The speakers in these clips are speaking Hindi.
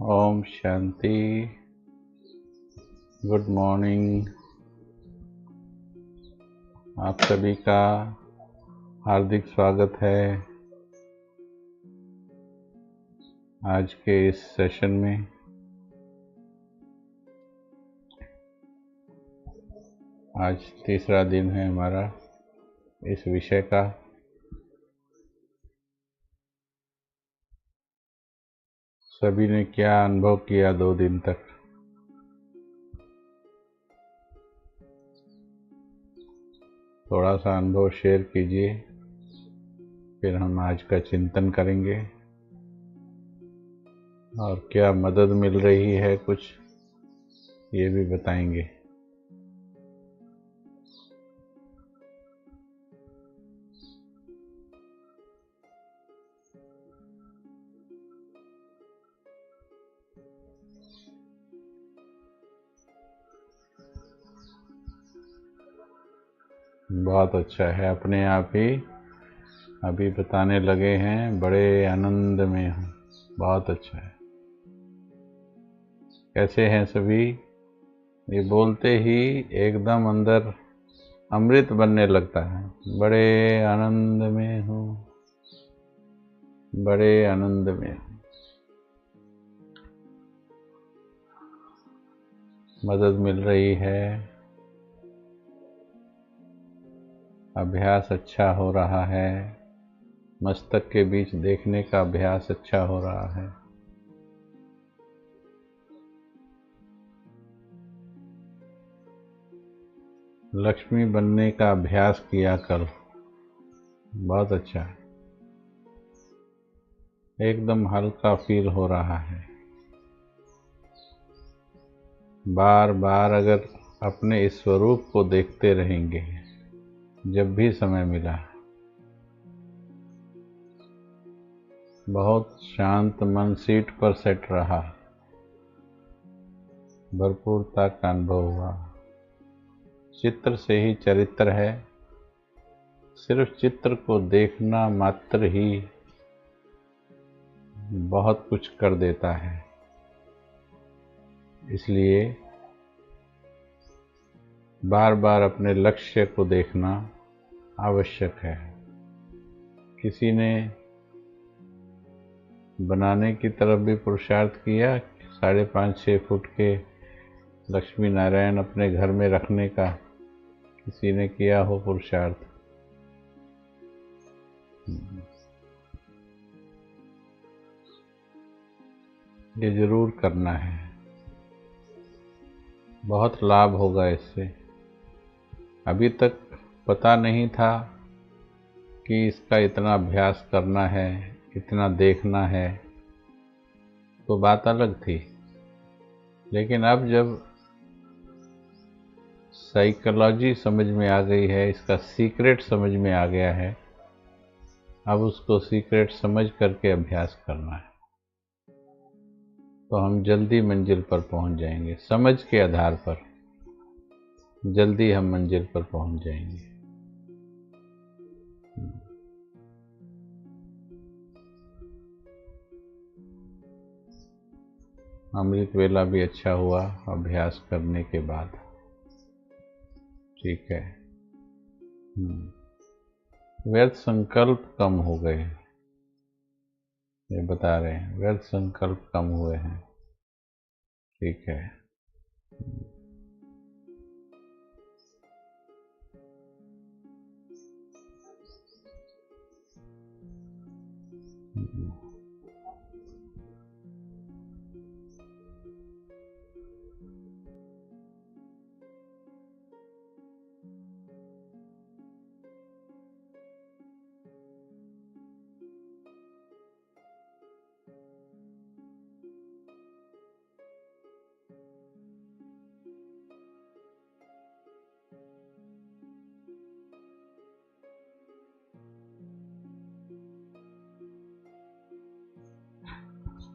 ओम शांति। Good morning. आप सभी का हार्दिक स्वागत है आज के इस सेशन में। आज तीसरा दिन है हमारा इस विषय का। सभी ने क्या अनुभव किया 2 दिन तक? थोड़ा सा अनुभव शेयर कीजिए, फिर हम आज का चिंतन करेंगे और क्या मदद मिल रही है कुछ ये भी बताएंगे। बहुत अच्छा है, अपने आप ही अभी बताने लगे हैं, बड़े आनंद में हूँ। बहुत अच्छा है। कैसे हैं सभी? ये बोलते ही एकदम अंदर अमृत बनने लगता है। बड़े आनंद में हूँ, बड़े आनंद में हूँ। मदद मिल रही है, अभ्यास अच्छा हो रहा है, मस्तक के बीच देखने का अभ्यास अच्छा हो रहा है। लक्ष्मी बनने का अभ्यास किया कर। बहुत अच्छा है, एकदम हल्का फील हो रहा है। बार बार अगर अपने इस स्वरूप को देखते रहेंगे जब भी समय मिला, बहुत शांत मन सीट पर सेट रहा, भरपूरता का अनुभव हुआ। चित्र से ही चरित्र है, सिर्फ चित्र को देखना मात्र ही बहुत कुछ कर देता है। इसलिए बार बार अपने लक्ष्य को देखना आवश्यक है। किसी ने बनाने की तरफ भी पुरुषार्थ किया, 5.5-6 फुट के लक्ष्मी नारायण अपने घर में रखने का किसी ने किया हो पुरुषार्थ? ये जरूर करना है, बहुत लाभ होगा इससे। अभी तक पता नहीं था कि इसका इतना अभ्यास करना है, इतना देखना है, तो बात अलग थी। लेकिन अब जब साइकोलॉजी समझ में आ गई है, इसका सीक्रेट समझ में आ गया है, अब उसको सीक्रेट समझ करके अभ्यास करना है, तो हम जल्दी मंजिल पर पहुंच जाएंगे। समझ के आधार पर जल्दी हम मंजिल पर पहुंच जाएंगे। अमृत वेला भी अच्छा हुआ अभ्यास करने के बाद। ठीक है। व्यर्थ संकल्प कम हो गए, ये बता रहे हैं, व्यर्थ संकल्प कम हुए हैं। ठीक है।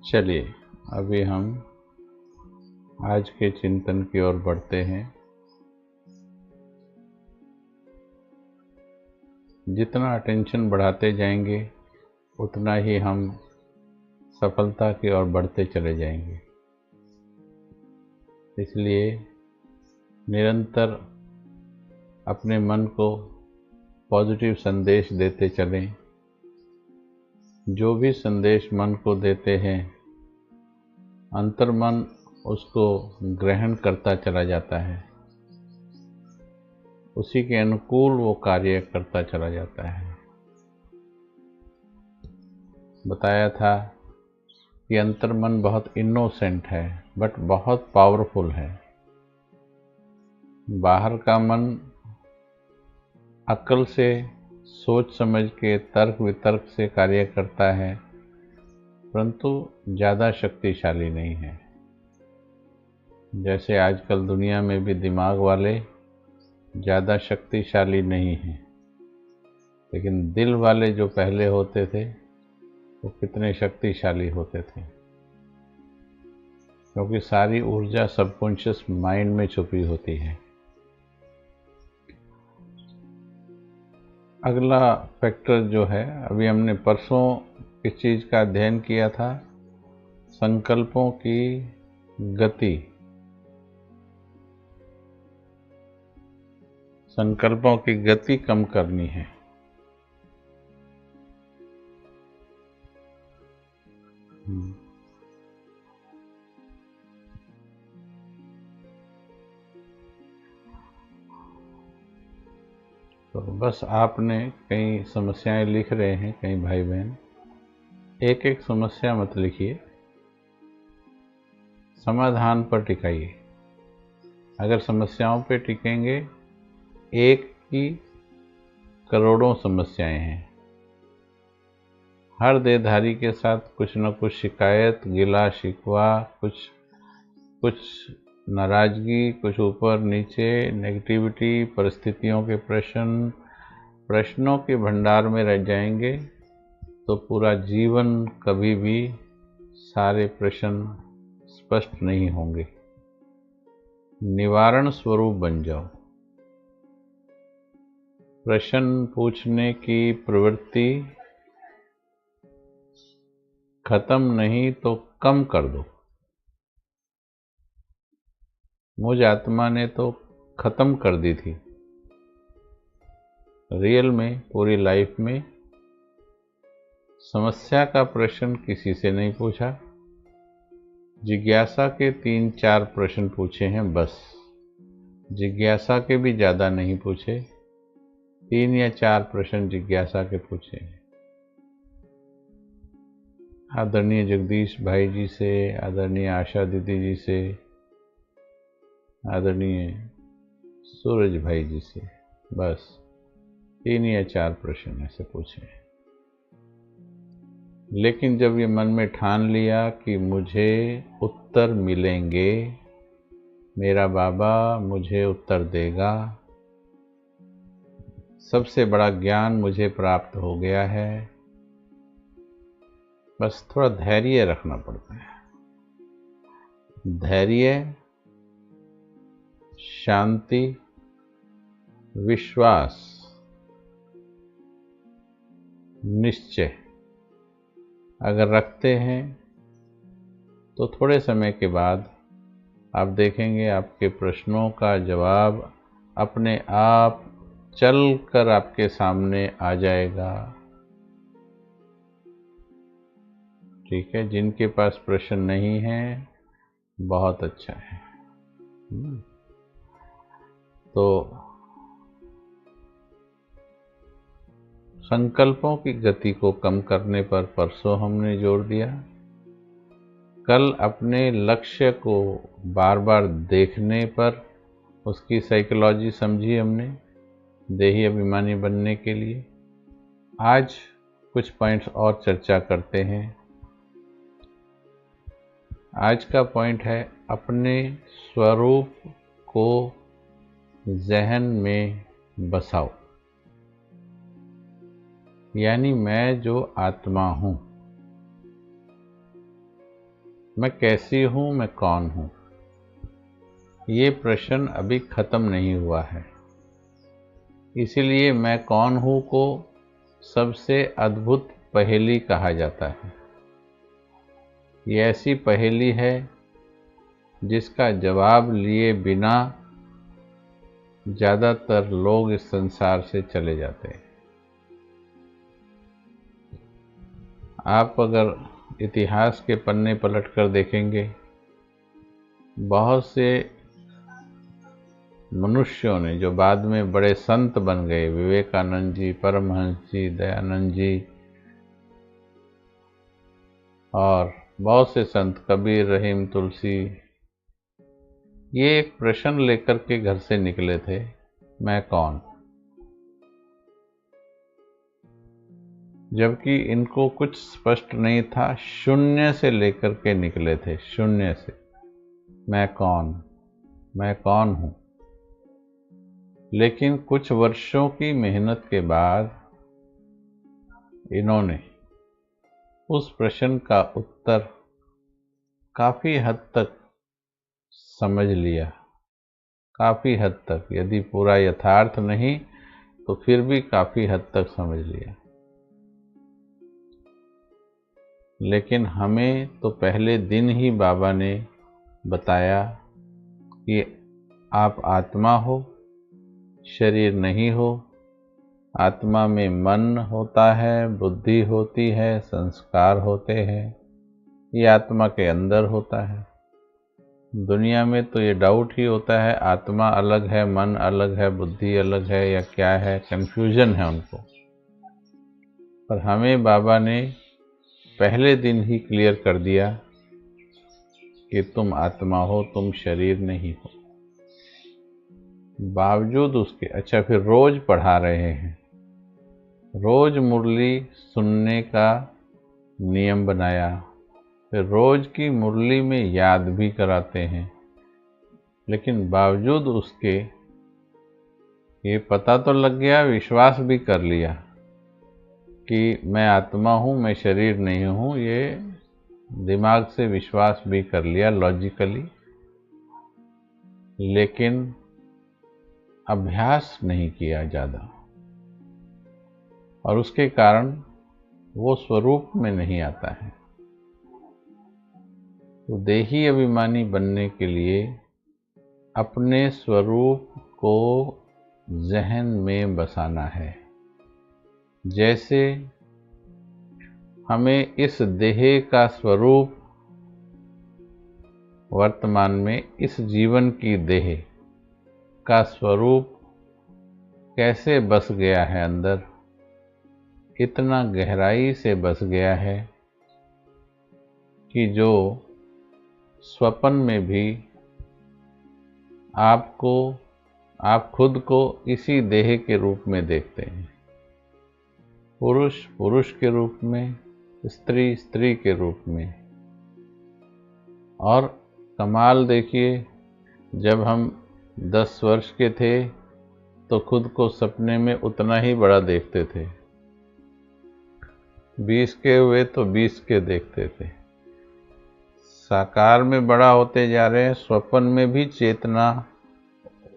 चलिए अभी हम आज के चिंतन की ओर बढ़ते हैं। जितना अटेंशन बढ़ाते जाएंगे उतना ही हम सफलता की ओर बढ़ते चले जाएंगे। इसलिए निरंतर अपने मन को पॉजिटिव संदेश देते चलें। जो भी संदेश मन को देते हैं, अंतर्मन उसको ग्रहण करता चला जाता है, उसी के अनुकूल वो कार्य करता चला जाता है। बताया था कि अंतर्मन बहुत इनोसेंट है बट बहुत पावरफुल है। बाहर का मन अक्ल से, सोच समझ के, तर्क वितर्क से कार्य करता है, परंतु ज़्यादा शक्तिशाली नहीं है। जैसे आजकल दुनिया में भी दिमाग वाले ज़्यादा शक्तिशाली नहीं हैं, लेकिन दिल वाले जो पहले होते थे वो कितने शक्तिशाली होते थे, क्योंकि सारी ऊर्जा सबकॉन्शियस माइंड में छुपी होती है। अगला फैक्टर जो है, अभी हमने परसों किस चीज़ का अध्ययन किया था, संकल्पों की गति। संकल्पों की गति कम करनी है। तो बस आपने कई समस्याएं लिख रहे हैं कई भाई बहन, एक एक समस्या मत लिखिए, समाधान पर टिकाइए। अगर समस्याओं पे टिकेंगे, एक की करोड़ों समस्याएं हैं। हर देहधारी के साथ कुछ न कुछ शिकायत, गिला शिकवा, कुछ नाराजगी, कुछ ऊपर नीचे नेगेटिविटी, परिस्थितियों के प्रश्नों के भंडार में रह जाएंगे तो पूरा जीवन कभी भी सारे प्रश्न स्पष्ट नहीं होंगे। निवारण स्वरूप बन जाओ। प्रश्न पूछने की प्रवृत्ति खत्म नहीं तो कम कर दो। मुझ आत्मा ने तो खत्म कर दी थी। रियल में पूरी लाइफ में समस्या का प्रश्न किसी से नहीं पूछा, जिज्ञासा के 3-4 प्रश्न पूछे हैं बस। जिज्ञासा के भी ज़्यादा नहीं पूछे, 3 या 4 प्रश्न जिज्ञासा के पूछे हैं। आदरणीय जगदीश भाई जी से, आदरणीय आशा दीदी जी से, आदरणीय सूरज भाई जी से, बस 3 या 4 प्रश्न ऐसे पूछे। लेकिन जब ये मन में ठान लिया कि मुझे उत्तर मिलेंगे, मेरा बाबा मुझे उत्तर देगा, सबसे बड़ा ज्ञान मुझे प्राप्त हो गया है, बस थोड़ा धैर्य रखना पड़ता है। धैर्य, शांति, विश्वास, निश्चय अगर रखते हैं तो थोड़े समय के बाद आप देखेंगे आपके प्रश्नों का जवाब अपने आप चल कर आपके सामने आ जाएगा। ठीक है, जिनके पास प्रश्न नहीं है बहुत अच्छा है। तो संकल्पों की गति को कम करने पर परसों हमने जोर दिया। कल अपने लक्ष्य को बार बार देखने पर उसकी साइकोलॉजी समझी हमने, देही अभिमानी बनने के लिए। आज कुछ पॉइंट्स और चर्चा करते हैं। आज का पॉइंट है, अपने स्वरूप को ज़हन में बसाओ। यानी मैं जो आत्मा हूँ, मैं कैसी हूँ, मैं कौन हूँ, ये प्रश्न अभी खत्म नहीं हुआ है। इसीलिए मैं कौन हूँ को सबसे अद्भुत पहेली कहा जाता है। ये ऐसी पहेली है जिसका जवाब लिए बिना ज़्यादातर लोग इस संसार से चले जाते हैं। आप अगर इतिहास के पन्ने पलट कर देखेंगे, बहुत से मनुष्यों ने जो बाद में बड़े संत बन गए, विवेकानंद जी, परमहंस जी, दयानंद जी और बहुत से संत, कबीर, रहीम, तुलसी, ये एक प्रश्न लेकर के घर से निकले थे, मैं कौन। जबकि इनको कुछ स्पष्ट नहीं था, शून्य से लेकर के निकले थे, शून्य से, मैं कौन, मैं कौन हूँ। लेकिन कुछ वर्षों की मेहनत के बाद इन्होंने उस प्रश्न का उत्तर काफ़ी हद तक समझ लिया, काफ़ी हद तक, यदि पूरा यथार्थ नहीं तो फिर भी काफ़ी हद तक समझ लिया। लेकिन हमें तो पहले दिन ही बाबा ने बताया कि आप आत्मा हो, शरीर नहीं हो। आत्मा में मन होता है, बुद्धि होती है, संस्कार होते हैं, ये आत्मा के अंदर होता है। दुनिया में तो ये डाउट ही होता है, आत्मा अलग है, मन अलग है, बुद्धि अलग है, या क्या है, कन्फ्यूजन है उनको। पर हमें बाबा ने पहले दिन ही क्लियर कर दिया कि तुम आत्मा हो, तुम शरीर नहीं हो। बावजूद उसके, अच्छा, फिर रोज पढ़ा रहे हैं, रोज मुरली सुनने का नियम बनाया, फिर रोज की मुरली में याद भी कराते हैं। लेकिन बावजूद उसके ये पता तो लग गया, विश्वास भी कर लिया कि मैं आत्मा हूँ, मैं शरीर नहीं हूँ, ये दिमाग से विश्वास भी कर लिया लॉजिकली। लेकिन अभ्यास नहीं किया ज़्यादा, और उसके कारण वो स्वरूप में नहीं आता है। तो देही अभिमानी बनने के लिए अपने स्वरूप को जहन में बसाना है। जैसे हमें इस देह का स्वरूप वर्तमान में, इस जीवन की देह का स्वरूप कैसे बस गया है अंदर, इतना गहराई से बस गया है कि जो स्वप्न में भी आप खुद को इसी देह के रूप में देखते हैं, पुरुष पुरुष के रूप में, स्त्री स्त्री के रूप में। और कमाल देखिए, जब हम 10 वर्ष के थे तो खुद को सपने में उतना ही बड़ा देखते थे, 20 के हुए तो 20 के देखते थे। साकार में बड़ा होते जा रहे हैं, स्वप्न में भी चेतना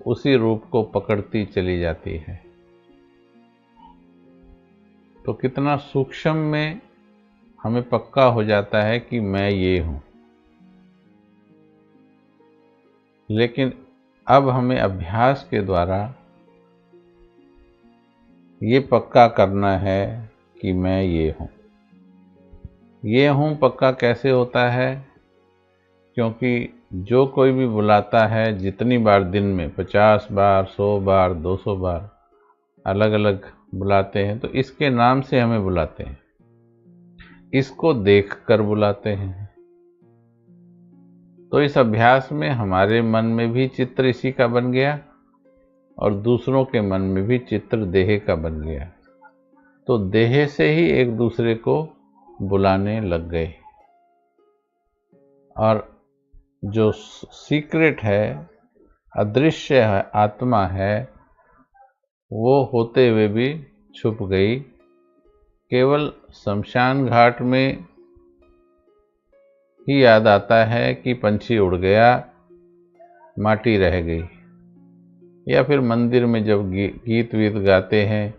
उसी रूप को पकड़ती चली जाती है। तो कितना सूक्ष्म में हमें पक्का हो जाता है कि मैं ये हूँ। लेकिन अब हमें अभ्यास के द्वारा ये पक्का करना है कि मैं ये हूँ। ये हूँ पक्का कैसे होता है? क्योंकि जो कोई भी बुलाता है, जितनी बार दिन में 50 बार, 100 बार, 200 बार अलग अलग बुलाते हैं, तो इसके नाम से हमें बुलाते हैं, इसको देखकर बुलाते हैं। तो इस अभ्यास में हमारे मन में भी चित्र इसी का बन गया और दूसरों के मन में भी चित्र देह का बन गया। तो देह से ही एक दूसरे को बुलाने लग गए। और जो सीक्रेट है, अदृश्य है, आत्मा है, वो होते हुए भी छुप गई। केवल शमशान घाट में ही याद आता है कि पंछी उड़ गया, माटी रह गई। या फिर मंदिर में जब गीत वीत गाते हैं,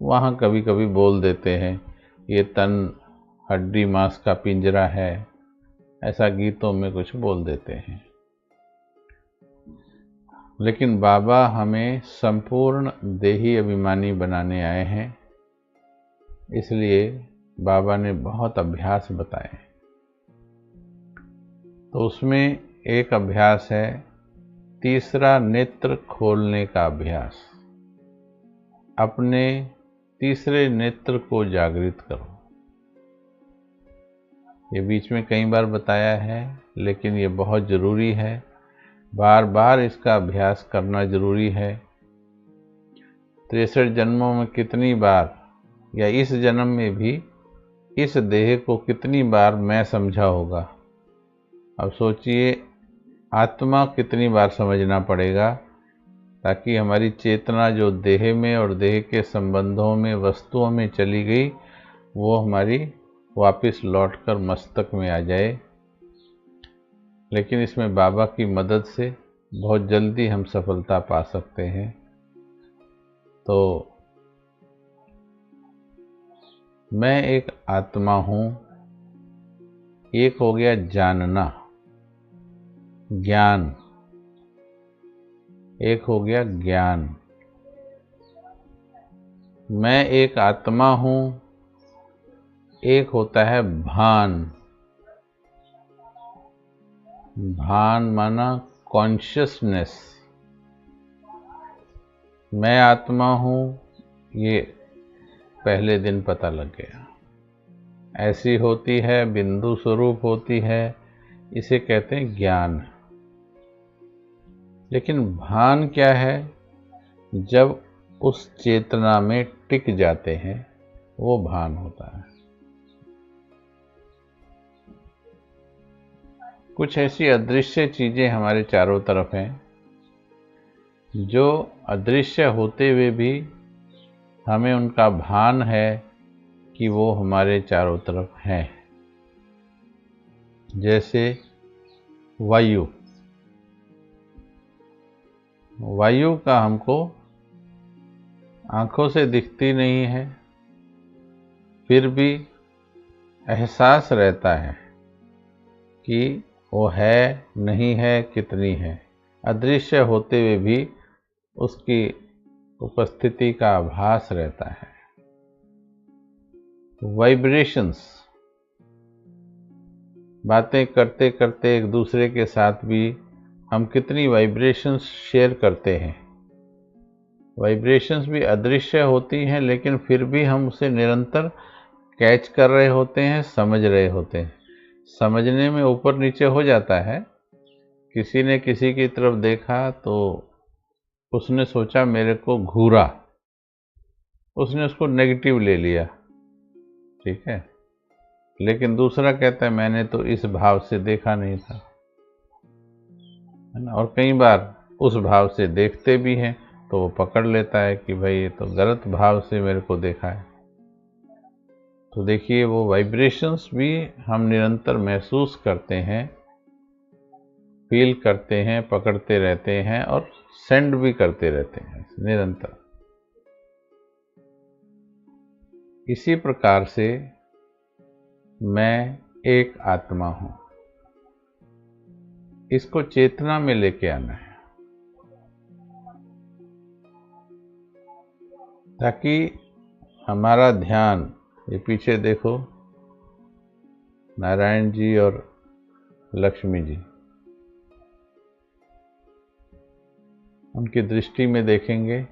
वहाँ कभी कभी बोल देते हैं, ये तन हड्डी मांस का पिंजरा है, ऐसा गीतों में कुछ बोल देते हैं। लेकिन बाबा हमें संपूर्ण देही अभिमानी बनाने आए हैं, इसलिए बाबा ने बहुत अभ्यास बताए। तो उसमें एक अभ्यास है तीसरा नेत्र खोलने का अभ्यास। अपने तीसरे नेत्र को जागृत करो। ये बीच में कई बार बताया है, लेकिन ये बहुत ज़रूरी है। बार बार इसका अभ्यास करना ज़रूरी है। 63 जन्मों में कितनी बार, या इस जन्म में भी इस देह को कितनी बार मैं समझा होगा। अब सोचिए आत्मा कितनी बार समझना पड़ेगा, ताकि हमारी चेतना जो देह में और देह के संबंधों में, वस्तुओं में चली गई, वो हमारी वापस लौटकर मस्तक में आ जाए। लेकिन इसमें बाबा की मदद से बहुत जल्दी हम सफलता पा सकते हैं। तो मैं एक आत्मा हूँ, एक हो गया जानना, ज्ञान, एक हो गया ज्ञान। मैं एक आत्मा हूँ, एक होता है भान। भान माना कॉन्शियसनेस। मैं आत्मा हूँ, ये पहले दिन पता लग गया। ऐसी होती है, बिंदु स्वरूप होती है, इसे कहते हैं ज्ञान। लेकिन भान क्या है? जब उस चेतना में टिक जाते हैं, वो भान होता है। कुछ ऐसी अदृश्य चीजें हमारे चारों तरफ हैं, जो अदृश्य होते हुए भी हमें उनका भान है कि वो हमारे चारों तरफ हैं। जैसे वायु। वायु का हमको आंखों से दिखती नहीं है, फिर भी एहसास रहता है कि वो है, नहीं है, कितनी है। अदृश्य होते हुए भी उसकी उपस्थिति का आभास रहता है। वाइब्रेशंस, बातें करते करते एक दूसरे के साथ भी हम कितनी वाइब्रेशंस शेयर करते हैं। वाइब्रेशंस भी अदृश्य होती हैं, लेकिन फिर भी हम उसे निरंतर कैच कर रहे होते हैं, समझ रहे होते हैं। समझने में ऊपर नीचे हो जाता है। किसी ने किसी की तरफ देखा तो उसने सोचा मेरे को घूरा, उसने उसको नेगेटिव ले लिया, ठीक है। लेकिन दूसरा कहता है मैंने तो इस भाव से देखा नहीं था, है ना। और कई बार उस भाव से देखते भी हैं तो वो पकड़ लेता है कि भाई ये तो गलत भाव से मेरे को देखा है। तो देखिए, वो वाइब्रेशंस भी हम निरंतर महसूस करते हैं, फील करते हैं, पकड़ते रहते हैं और सेंड भी करते रहते हैं निरंतर। इसी प्रकार से मैं एक आत्मा हूं, इसको चेतना में लेके आना है, ताकि हमारा ध्यान, ये पीछे देखो नारायण जी और लक्ष्मी जी, उनकी दृष्टि में देखेंगे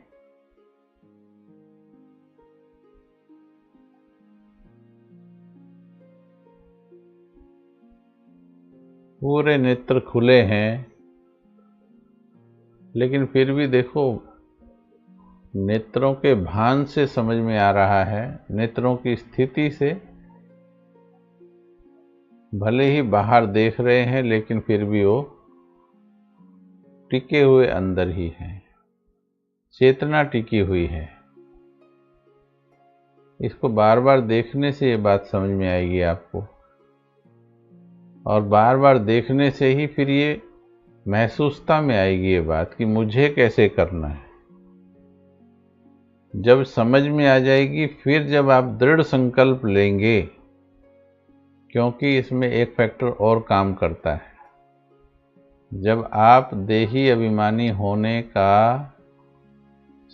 पूरे नेत्र खुले हैं, लेकिन फिर भी देखो नेत्रों के भान से समझ में आ रहा है, नेत्रों की स्थिति से भले ही बाहर देख रहे हैं, लेकिन फिर भी वो टिके हुए अंदर ही है, चेतना टिकी हुई है। इसको बार बार देखने से ये बात समझ में आएगी आपको, और बार बार देखने से ही फिर ये महसूसता में आएगी ये बात कि मुझे कैसे करना है। जब समझ में आ जाएगी, फिर जब आप दृढ़ संकल्प लेंगे, क्योंकि इसमें एक फैक्टर और काम करता है, जब आप देही अभिमानी होने का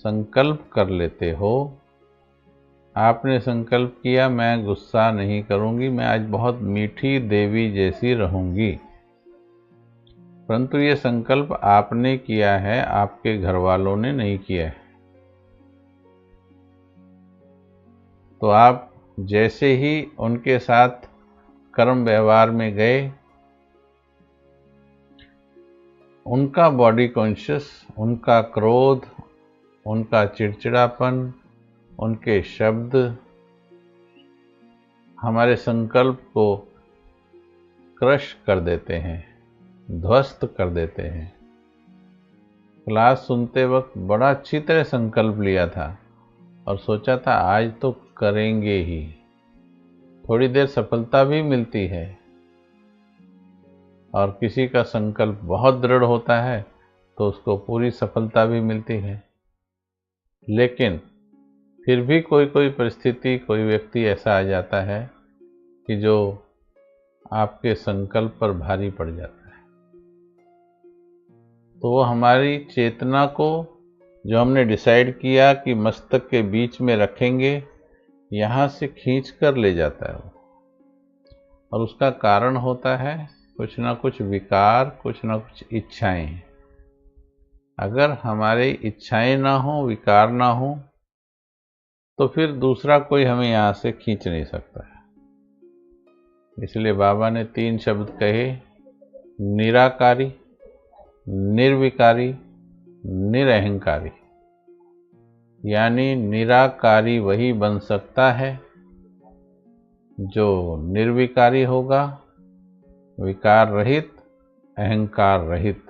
संकल्प कर लेते हो, आपने संकल्प किया मैं गुस्सा नहीं करूंगी, मैं आज बहुत मीठी देवी जैसी रहूंगी, परंतु ये संकल्प आपने किया है, आपके घर वालों ने नहीं किया है। तो आप जैसे ही उनके साथ कर्म व्यवहार में गए, उनका बॉडी कॉन्शियस, उनका क्रोध, उनका चिड़चिड़ापन, उनके शब्द हमारे संकल्प को क्रश कर देते हैं, ध्वस्त कर देते हैं। क्लास सुनते वक्त बड़ा अच्छी तरह संकल्प लिया था और सोचा था आज तो करेंगे ही, थोड़ी देर सफलता भी मिलती है, और किसी का संकल्प बहुत दृढ़ होता है तो उसको पूरी सफलता भी मिलती है। लेकिन फिर भी कोई कोई परिस्थिति, कोई व्यक्ति ऐसा आ जाता है कि जो आपके संकल्प पर भारी पड़ जाता है, तो वो हमारी चेतना को, जो हमने डिसाइड किया कि मस्तक के बीच में रखेंगे, यहाँ से खींच कर ले जाता है। और उसका कारण होता है कुछ ना कुछ विकार, कुछ ना कुछ इच्छाएं। अगर हमारी इच्छाएं ना हो, विकार ना हो, तो फिर दूसरा कोई हमें यहाँ से खींच नहीं सकता है। इसलिए बाबा ने 3 शब्द कहे, निराकारी, निर्विकारी, निरअहंकारी। यानी निराकारी वही बन सकता है जो निर्विकारी होगा, विकार रहित, अहंकार रहित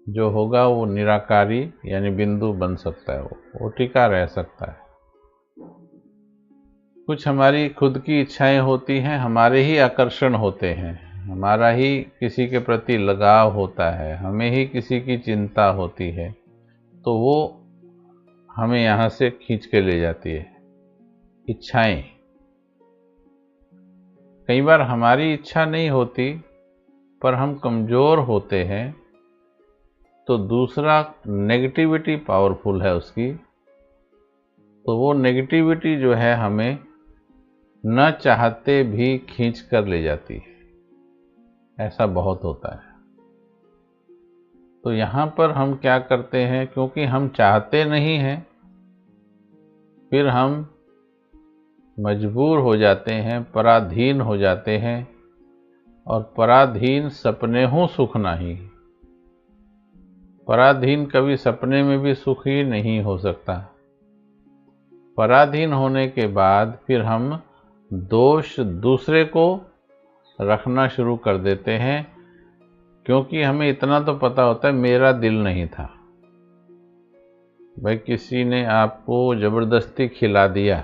जो होगा वो निराकारी यानी बिंदु बन सकता है, वो टिका रह सकता है। कुछ हमारी खुद की इच्छाएं होती हैं, हमारे ही आकर्षण होते हैं, हमारा ही किसी के प्रति लगाव होता है, हमें ही किसी की चिंता होती है, तो वो हमें यहाँ से खींच के ले जाती है। इच्छाएं, कई बार हमारी इच्छा नहीं होती पर हम कमजोर होते हैं, तो दूसरा नेगेटिविटी पावरफुल है उसकी, तो वो नेगेटिविटी जो है हमें न चाहते भी खींच कर ले जाती है। ऐसा बहुत होता है। तो यहाँ पर हम क्या करते हैं, क्योंकि हम चाहते नहीं हैं, फिर हम मजबूर हो जाते हैं, पराधीन हो जाते हैं, और पराधीन सपने हो सुख नहीं। पराधीन कभी सपने में भी सुखी नहीं हो सकता। पराधीन होने के बाद फिर हम दोष दूसरे को रखना शुरू कर देते हैं, क्योंकि हमें इतना तो पता होता है मेरा दिल नहीं था। भाई किसी ने आपको जबरदस्ती खिला दिया,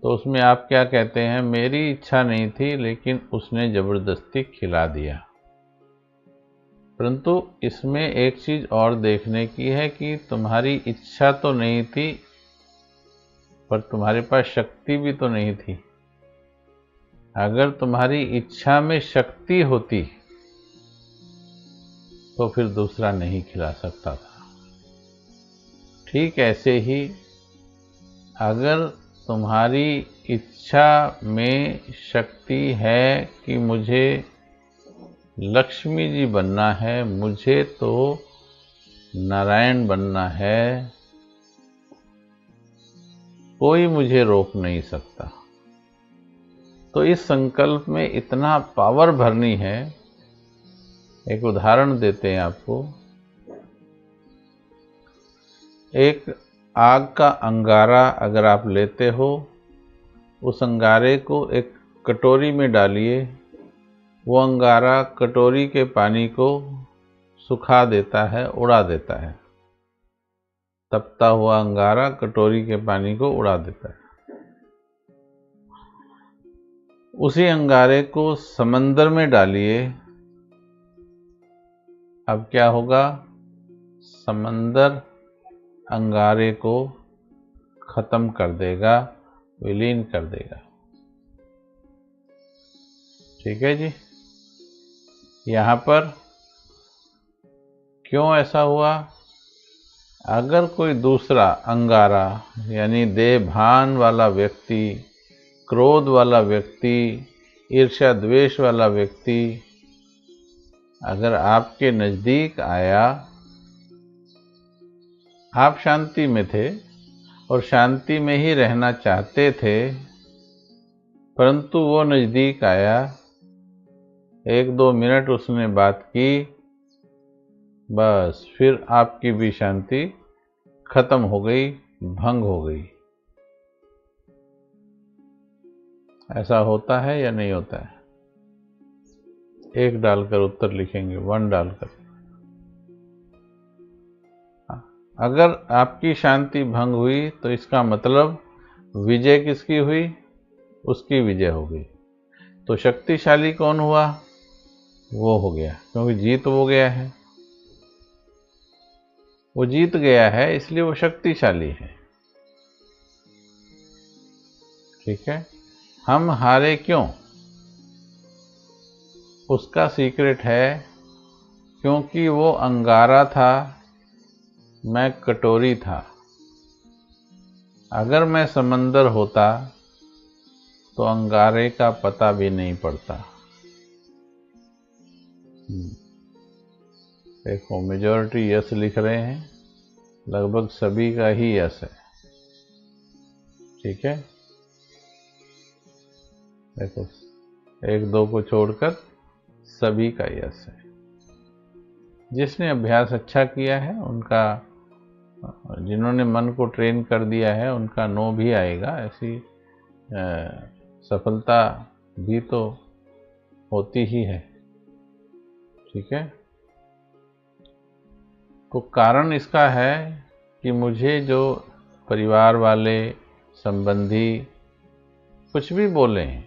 तो उसमें आप क्या कहते हैं, मेरी इच्छा नहीं थी लेकिन उसने जबरदस्ती खिला दिया। परंतु इसमें एक चीज और देखने की है कि तुम्हारी इच्छा तो नहीं थी, पर तुम्हारे पास शक्ति भी तो नहीं थी। अगर तुम्हारी इच्छा में शक्ति होती तो फिर दूसरा नहीं खिला सकता था। ठीक ऐसे ही अगर तुम्हारी इच्छा में शक्ति है कि मुझे लक्ष्मी जी बनना है, मुझे तो नारायण बनना है, कोई मुझे रोक नहीं सकता, तो इस संकल्प में इतना पावर भरनी है। एक उदाहरण देते हैं आपको। एक आग का अंगारा अगर आप लेते हो, उस अंगारे को एक कटोरी में डालिए, वो अंगारा कटोरी के पानी को सुखा देता है, उड़ा देता है। तपता हुआ अंगारा कटोरी के पानी को उड़ा देता है। उसी अंगारे को समंदर में डालिए, अब क्या होगा, समंदर अंगारे को खत्म कर देगा, विलीन कर देगा। ठीक है जी। यहाँ पर क्यों ऐसा हुआ? अगर कोई दूसरा अंगारा यानी देह भान वाला व्यक्ति, क्रोध वाला व्यक्ति, ईर्ष्या द्वेष वाला व्यक्ति अगर आपके नजदीक आया, आप शांति में थे और शांति में ही रहना चाहते थे, परंतु वो नजदीक आया, 1-2 मिनट उसने बात की, बस फिर आपकी भी शांति खत्म हो गई, भंग हो गई। ऐसा होता है या नहीं होता है? 1 डालकर उत्तर लिखेंगे, 1 डालकर। अगर आपकी शांति भंग हुई तो इसका मतलब विजय किसकी हुई? उसकी विजय हो गई। तो शक्तिशाली कौन हुआ? वो हो गया, क्योंकि जीत वो गया है। वो जीत गया है इसलिए वो शक्तिशाली है। ठीक है? हम हारे क्यों? उसका सीक्रेट है क्योंकि वो अंगारा था, मैं कटोरी था। अगर मैं समंदर होता तो अंगारे का पता भी नहीं पड़ता। देखो, मेजॉरिटी यस लिख रहे हैं, लगभग सभी का ही यस है। ठीक है? देखो, 1-2 को छोड़कर सभी का यस है। जिसने अभ्यास अच्छा किया है उनका, जिन्होंने मन को ट्रेन कर दिया है उनका नो भी आएगा। ऐसी सफलता भी तो होती ही है। ठीक है? तो कारण इसका है कि मुझे जो परिवार वाले, संबंधी कुछ भी बोलें,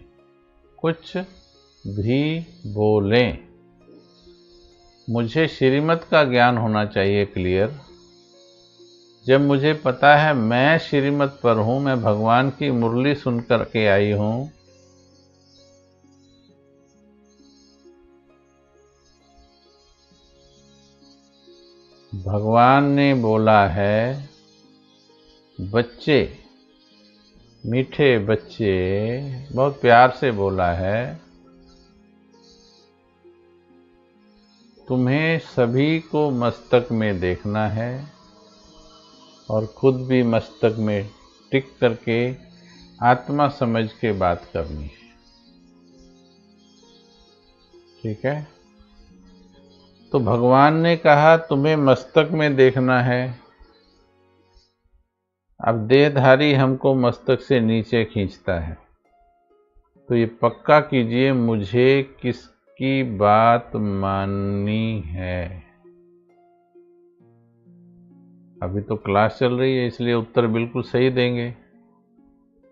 कुछ भी बोलें, मुझे श्रीमत का ज्ञान होना चाहिए क्लियर। जब मुझे पता है मैं श्रीमत पर हूं, मैं भगवान की मुरली सुनकर के आई हूं, भगवान ने बोला है, बच्चे, मीठे बच्चे, बहुत प्यार से बोला है, तुम्हें सभी को मस्तक में देखना है और खुद भी मस्तक में टिक करके आत्मा समझ के बात करनी है। ठीक है? तो भगवान ने कहा तुम्हें मस्तक में देखना है। अब देहधारी हमको मस्तक से नीचे खींचता है, तो ये पक्का कीजिए मुझे किसकी बात माननी है। अभी तो क्लास चल रही है इसलिए उत्तर बिल्कुल सही देंगे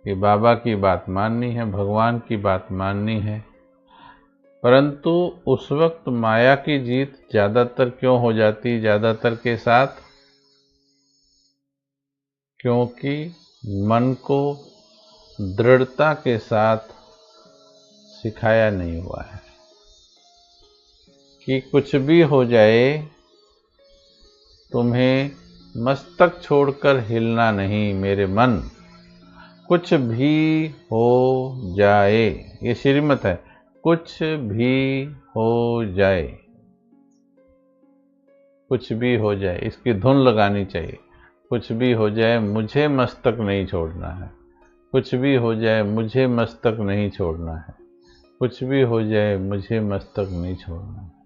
कि बाबा की बात माननी है, भगवान की बात माननी है। परंतु उस वक्त माया की जीत ज्यादातर क्यों हो जाती, ज्यादातर के साथ? क्योंकि मन को दृढ़ता के साथ सिखाया नहीं हुआ है कि कुछ भी हो जाए तुम्हें मस्तक छोड़कर हिलना नहीं मेरे मन, कुछ भी हो जाए। ये श्रीमत है, कुछ भी हो जाए, कुछ भी हो जाए, इसकी धुन लगानी चाहिए। कुछ भी हो जाए मुझे मस्तक नहीं छोड़ना है, कुछ भी हो जाए मुझे मस्तक नहीं छोड़ना है, कुछ भी हो जाए मुझे मस्तक नहीं छोड़ना है।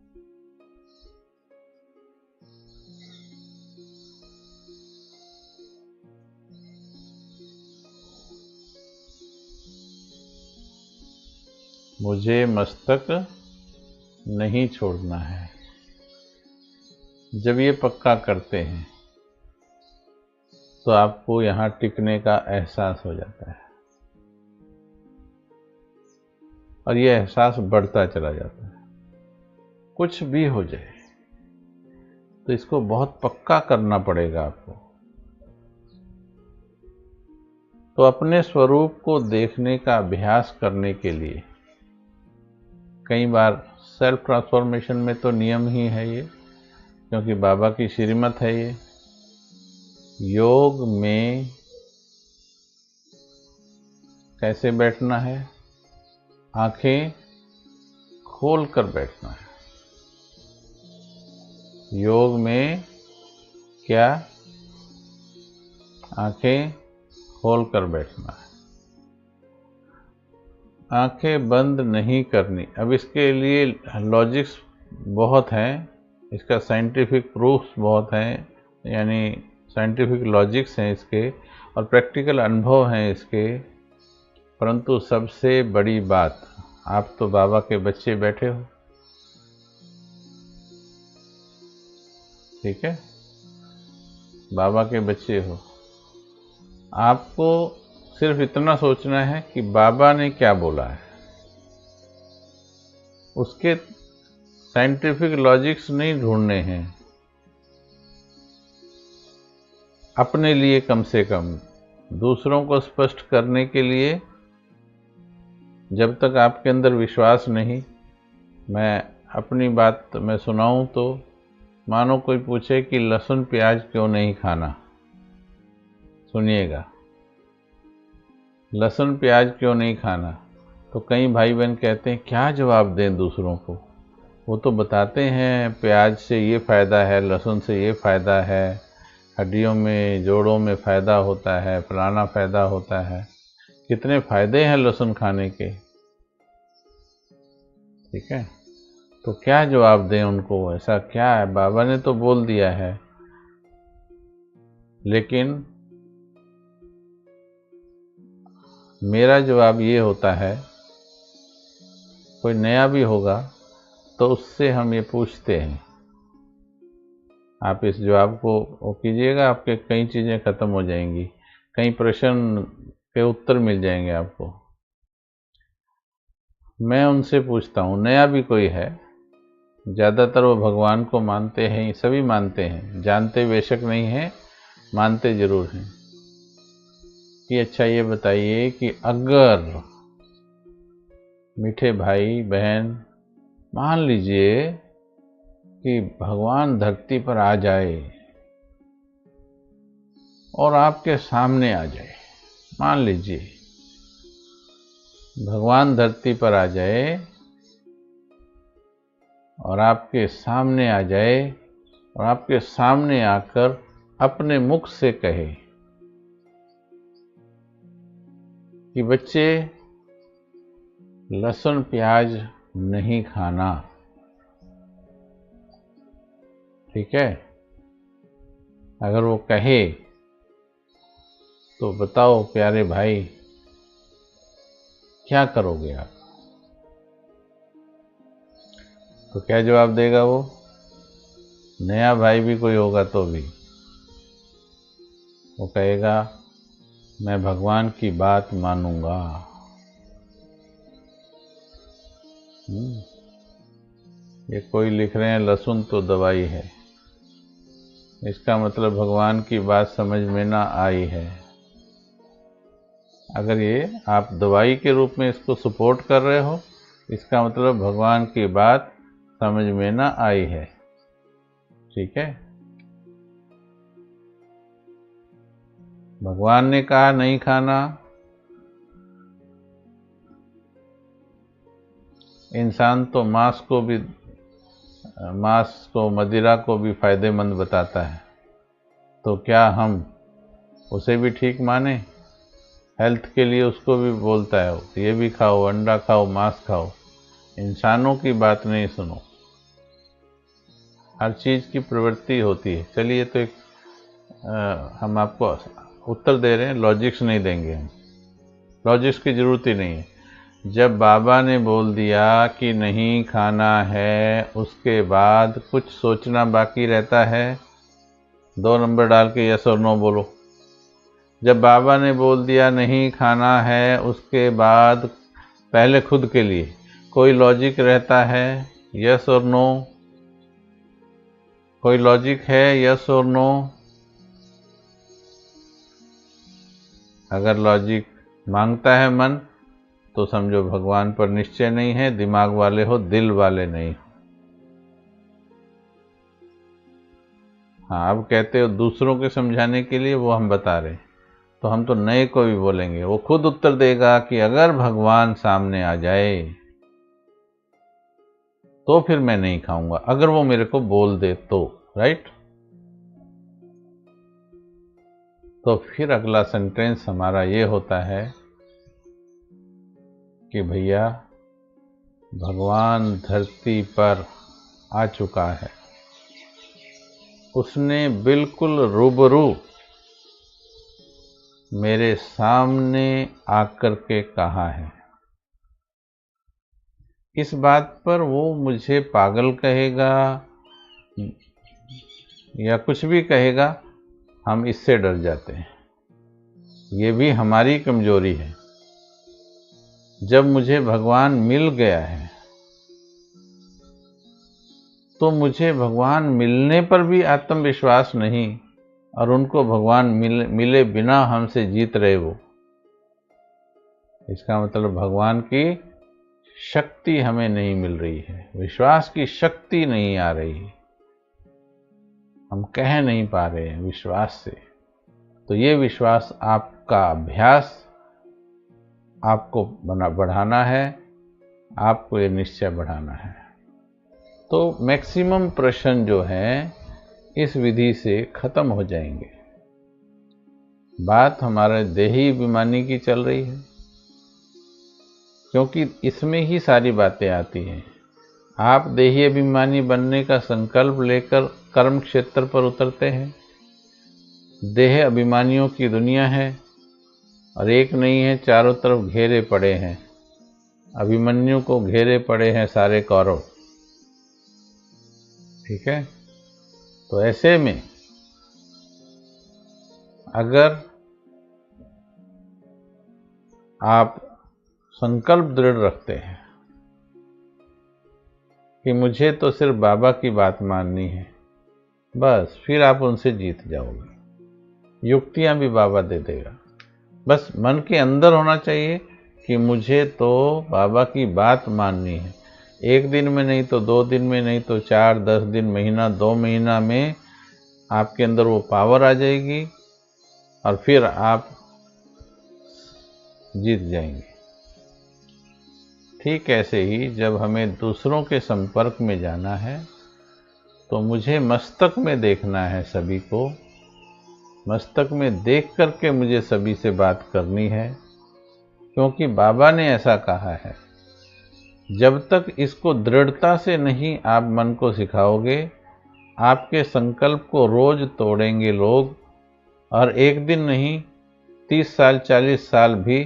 मुझे मस्तक नहीं छोड़ना है। जब ये पक्का करते हैं तो आपको यहां टिकने का एहसास हो जाता है और ये एहसास बढ़ता चला जाता है। कुछ भी हो जाए, तो इसको बहुत पक्का करना पड़ेगा आपको। तो अपने स्वरूप को देखने का अभ्यास करने के लिए कई बार सेल्फ ट्रांसफॉर्मेशन में तो नियम ही है ये, क्योंकि बाबा की श्रीमत है ये। योग में कैसे बैठना है? आंखें खोल कर बैठना है। योग में क्या? आंखें खोल कर बैठना है, आंखें बंद नहीं करनी। अब इसके लिए लॉजिक्स बहुत हैं, इसका साइंटिफिक प्रूफ्स बहुत हैं, यानी साइंटिफिक लॉजिक्स हैं इसके, और प्रैक्टिकल अनुभव हैं इसके। परंतु सबसे बड़ी बात, आप तो बाबा के बच्चे बैठे हो, ठीक है, बाबा के बच्चे हो। आपको सिर्फ इतना सोचना है कि बाबा ने क्या बोला है, उसके साइंटिफिक लॉजिक्स नहीं ढूंढने हैं। अपने लिए कम से कम, दूसरों को स्पष्ट करने के लिए जब तक आपके अंदर विश्वास नहीं। मैं अपनी बात मैं सुनाऊं तो मानो कोई पूछे कि लहसुन प्याज क्यों नहीं खाना, सुनिएगा, लहसुन प्याज क्यों नहीं खाना, तो कई भाई बहन कहते हैं क्या जवाब दें दूसरों को। वो तो बताते हैं प्याज से ये फ़ायदा है, लहसुन से ये फ़ायदा है, हड्डियों में जोड़ों में फ़ायदा होता है, फलाना फ़ायदा होता है। कितने फ़ायदे हैं लहसुन खाने के, ठीक है। तो क्या जवाब दें उनको, ऐसा क्या है, बाबा ने तो बोल दिया है। लेकिन मेरा जवाब ये होता है, कोई नया भी होगा तो उससे हम ये पूछते हैं। आप इस जवाब को वो कीजिएगा, आपके कई चीज़ें ख़त्म हो जाएंगी, कई प्रश्न के उत्तर मिल जाएंगे आपको। मैं उनसे पूछता हूँ, नया भी कोई है, ज़्यादातर वो भगवान को मानते हैं, सभी मानते हैं, जानते बेशक नहीं हैं, मानते ज़रूर हैं। कि अच्छा ये बताइए कि अगर मीठे भाई बहन, मान लीजिए कि भगवान धरती पर आ जाए और आपके सामने आ जाए, मान लीजिए भगवान धरती पर आ जाए और आपके सामने आ जाए और आपके सामने आकर अपने मुख से कहे कि बच्चे लहसुन प्याज नहीं खाना, ठीक है। अगर वो कहे तो बताओ प्यारे भाई क्या करोगे आप? तो क्या जवाब देगा वो? नया भाई भी कोई होगा तो भी वो कहेगा मैं भगवान की बात मानूंगा। ये कोई लिख रहे हैं लहसुन तो दवाई है, इसका मतलब भगवान की बात समझ में ना आई है। अगर ये आप दवाई के रूप में इसको सपोर्ट कर रहे हो, इसका मतलब भगवान की बात समझ में ना आई है, ठीक है। भगवान ने कहा नहीं खाना, इंसान तो मांस को मदिरा को भी फायदेमंद बताता है, तो क्या हम उसे भी ठीक माने? हेल्थ के लिए उसको भी बोलता है ये भी खाओ, अंडा खाओ, मांस खाओ, इंसानों की बात नहीं सुनो। हर चीज़ की प्रवृत्ति होती है। चलिए तो एक हम आपको उत्तर दे रहे हैं, लॉजिक्स नहीं देंगे हम, लॉजिक्स की ज़रूरत ही नहीं है। जब बाबा ने बोल दिया कि नहीं खाना है, उसके बाद कुछ सोचना बाकी रहता है? 2 नंबर डाल के यस और नो बोलो। जब बाबा ने बोल दिया नहीं खाना है, उसके बाद पहले खुद के लिए कोई लॉजिक रहता है? यस और नो, कोई लॉजिक है? यस और नो। अगर लॉजिक मांगता है मन तो समझो भगवान पर निश्चय नहीं है, दिमाग वाले हो, दिल वाले नहीं हो। हाँ, अब कहते हो दूसरों के समझाने के लिए, वो हम बता रहे, तो हम तो नए को भी बोलेंगे, वो खुद उत्तर देगा कि अगर भगवान सामने आ जाए तो फिर मैं नहीं खाऊंगा, अगर वो मेरे को बोल दे तो, राइट। तो फिर अगला सेंटेंस हमारा ये होता है कि भैया भगवान धरती पर आ चुका है, उसने बिल्कुल रूबरू मेरे सामने आकर के कहा है। इस बात पर वो मुझे पागल कहेगा या कुछ भी कहेगा, हम इससे डर जाते हैं। ये भी हमारी कमजोरी है। जब मुझे भगवान मिल गया है तो मुझे भगवान मिलने पर भी आत्मविश्वास नहीं, और उनको भगवान मिले बिना हमसे जीत रहे वो। इसका मतलब भगवान की शक्ति हमें नहीं मिल रही है, विश्वास की शक्ति नहीं आ रही है, हम कह नहीं पा रहे हैं विश्वास से। तो ये विश्वास आपका अभ्यास आपको बढ़ाना है, आपको ये निश्चय बढ़ाना है। तो मैक्सिमम प्रश्न जो हैं इस विधि से खत्म हो जाएंगे। बात हमारे देही अभिमानी की चल रही है, क्योंकि इसमें ही सारी बातें आती हैं। आप देही अभिमानी बनने का संकल्प लेकर कर्म क्षेत्र पर उतरते हैं। देह अभिमानियों की दुनिया है, और एक नहीं है, चारों तरफ घेरे पड़े हैं। अभिमन्यु को घेरे पड़े हैं सारे कौरव, ठीक है। तो ऐसे में अगर आप संकल्प दृढ़ रखते हैं कि मुझे तो सिर्फ बाबा की बात माननी है, बस फिर आप उनसे जीत जाओगे। युक्तियां भी बाबा दे देगा, बस मन के अंदर होना चाहिए कि मुझे तो बाबा की बात माननी है। एक दिन में नहीं तो 2 दिन में नहीं तो 4, 10 दिन, महीना, 2 महीना में आपके अंदर वो पावर आ जाएगी, और फिर आप जीत जाएंगे। ठीक ऐसे ही जब हमें दूसरों के संपर्क में जाना है तो मुझे मस्तक में देखना है सभी को, मस्तक में देख करके मुझे सभी से बात करनी है, क्योंकि बाबा ने ऐसा कहा है। जब तक इसको दृढ़ता से नहीं आप मन को सिखाओगे, आपके संकल्प को रोज तोड़ेंगे लोग, और एक दिन नहीं 30 साल 40 साल भी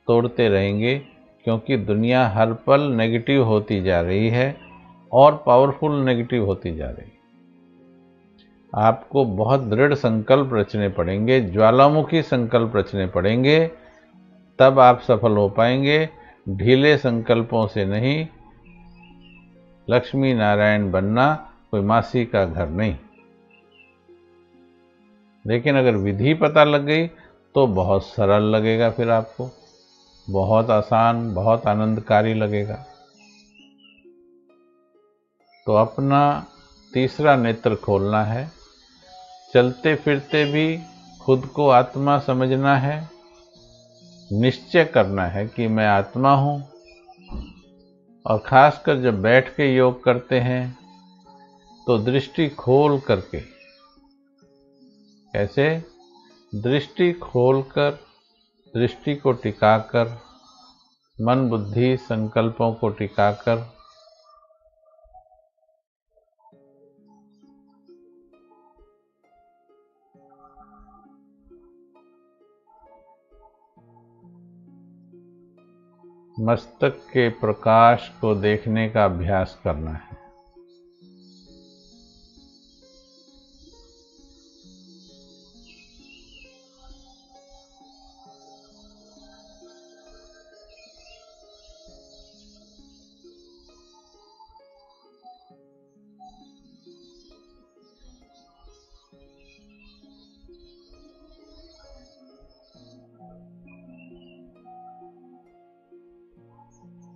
तोड़ते रहेंगे, क्योंकि दुनिया हर पल नेगेटिव होती जा रही है और पावरफुल नेगेटिव होती जा रही है। आपको बहुत दृढ़ संकल्प रचने पड़ेंगे, ज्वालामुखी संकल्प रचने पड़ेंगे, तब आप सफल हो पाएंगे। ढीले संकल्पों से नहीं। लक्ष्मी नारायण बनना कोई मासी का घर नहीं। लेकिन अगर विधि पता लग गई तो बहुत सरल लगेगा, फिर आपको बहुत आसान, बहुत आनंदकारी लगेगा। तो अपना तीसरा नेत्र खोलना है, चलते फिरते भी खुद को आत्मा समझना है, निश्चय करना है कि मैं आत्मा हूं। और खासकर जब बैठ के योग करते हैं तो दृष्टि खोल करके, कैसे? दृष्टि खोलकर, दृष्टि को टिकाकर, मन बुद्धि संकल्पों को टिकाकर मस्तक के प्रकाश को देखने का अभ्यास करना है।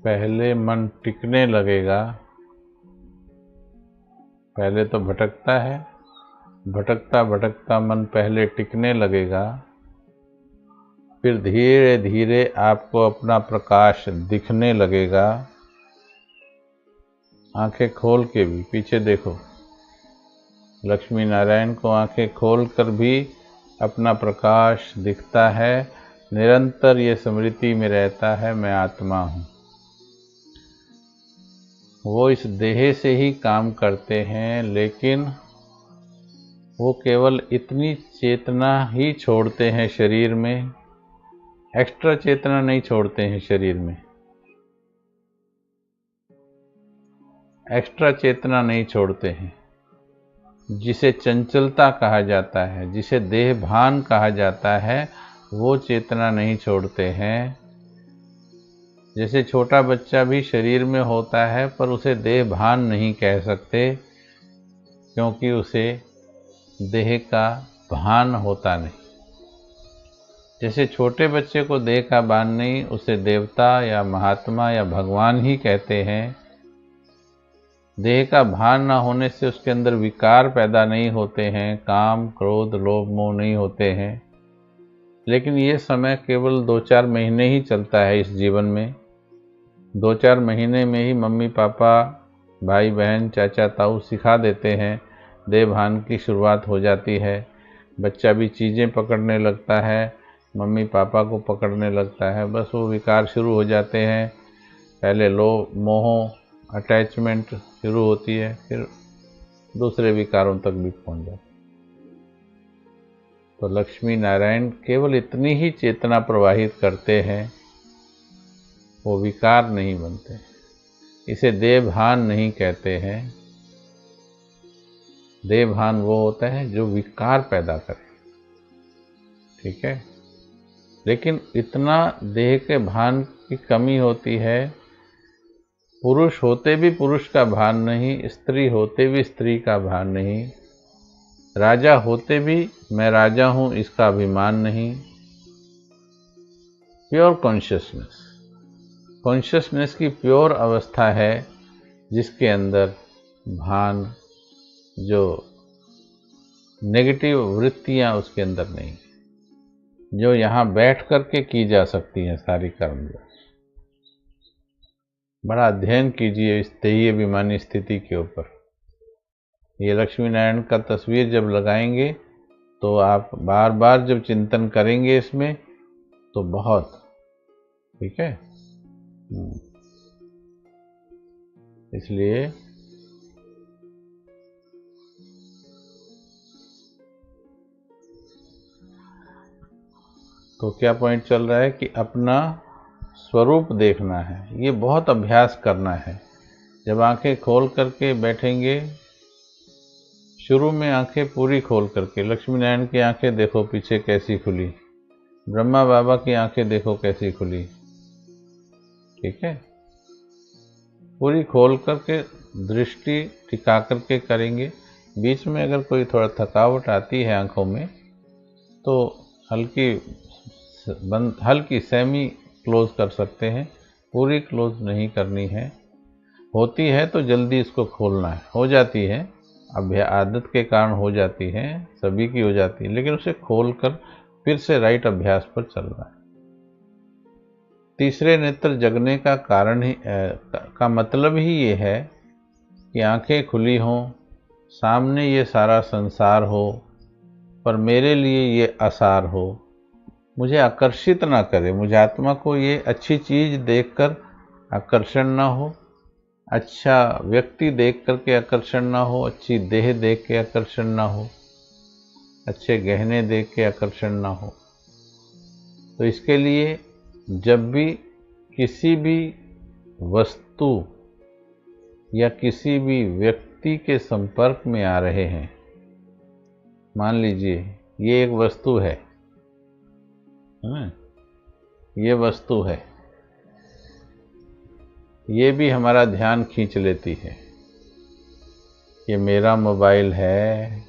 पहले मन टिकने लगेगा, पहले तो भटकता है, भटकता भटकता मन पहले टिकने लगेगा, फिर धीरे धीरे आपको अपना प्रकाश दिखने लगेगा। आंखें खोल के भी पीछे देखो, लक्ष्मी नारायण को आंखें खोल कर भी अपना प्रकाश दिखता है। निरंतर ये स्मृति में रहता है, मैं आत्मा हूँ। वो इस देह से ही काम करते हैं, लेकिन वो केवल इतनी चेतना ही छोड़ते हैं शरीर में, एक्स्ट्रा चेतना नहीं छोड़ते हैं शरीर में, एक्स्ट्रा चेतना नहीं छोड़ते हैं। जिसे चंचलता कहा जाता है, जिसे देह भान कहा जाता है, वो चेतना नहीं छोड़ते हैं। जैसे छोटा बच्चा भी शरीर में होता है, पर उसे देह भान नहीं कह सकते, क्योंकि उसे देह का भान होता नहीं। जैसे छोटे बच्चे को देह का भान नहीं, उसे देवता या महात्मा या भगवान ही कहते हैं। देह का भान ना होने से उसके अंदर विकार पैदा नहीं होते हैं, काम क्रोध लोभ मोह नहीं होते हैं। लेकिन ये समय केवल 2-4 महीने ही चलता है इस जीवन में। 2-4 महीने में ही मम्मी पापा, भाई बहन, चाचा ताऊ सिखा देते हैं, देह भान की शुरुआत हो जाती है। बच्चा भी चीज़ें पकड़ने लगता है, मम्मी पापा को पकड़ने लगता है, बस वो विकार शुरू हो जाते हैं। पहले लोभ मोह अटैचमेंट शुरू होती है, फिर दूसरे विकारों तक भी पहुंच जाती है। तो लक्ष्मी नारायण केवल इतनी ही चेतना प्रवाहित करते हैं, वो विकार नहीं बनते। इसे देह भान नहीं कहते हैं। देह भान वो होता है जो विकार पैदा करे, ठीक है। लेकिन इतना देह के भान की कमी होती है। पुरुष होते भी पुरुष का भान नहीं, स्त्री होते भी स्त्री का भान नहीं, राजा होते भी मैं राजा हूं इसका अभिमान नहीं। प्योर कॉन्शियसनेस, कॉन्शियसनेस की प्योर अवस्था है, जिसके अंदर भान, जो नेगेटिव वृत्तियां उसके अंदर नहीं, जो यहाँ बैठ करके की जा सकती हैं सारी कर्म। बड़ा अध्ययन कीजिए इस देही अभिमानी स्थिति के ऊपर। ये लक्ष्मी नारायण का तस्वीर जब लगाएंगे तो आप बार बार जब चिंतन करेंगे इसमें, तो बहुत ठीक है। इसलिए तो क्या पॉइंट चल रहा है कि अपना स्वरूप देखना है। ये बहुत अभ्यास करना है। जब आंखें खोल करके बैठेंगे, शुरू में आंखें पूरी खोल करके, लक्ष्मी नारायण की आंखें देखो पीछे कैसी खुली, ब्रह्मा बाबा की आंखें देखो कैसी खुली, ठीक है। पूरी खोल करके दृष्टि टिका करके करेंगे। बीच में अगर कोई थोड़ा थकावट आती है आंखों में, तो हल्की सेमी क्लोज कर सकते हैं, पूरी क्लोज नहीं करनी है। होती है तो जल्दी इसको खोलना है, हो जाती है, अब आदत के कारण हो जाती है, सभी की हो जाती है, लेकिन उसे खोलकर फिर से राइट अभ्यास पर चलना है। तीसरे नेत्र जगने का कारण ही का मतलब ही ये है कि आंखें खुली हों, सामने ये सारा संसार हो, पर मेरे लिए ये आसार हो, मुझे आकर्षित ना करे। मुझे आत्मा को ये अच्छी चीज देखकर आकर्षण ना हो, अच्छा व्यक्ति देख करके आकर्षण ना हो, अच्छी देह देख के आकर्षण ना हो, अच्छे गहने देख के आकर्षण ना हो। तो इसके लिए जब भी किसी भी वस्तु या किसी भी व्यक्ति के संपर्क में आ रहे हैं, मान लीजिए ये एक वस्तु है, ये वस्तु है, ये भी हमारा ध्यान खींच लेती है। ये मेरा मोबाइल है,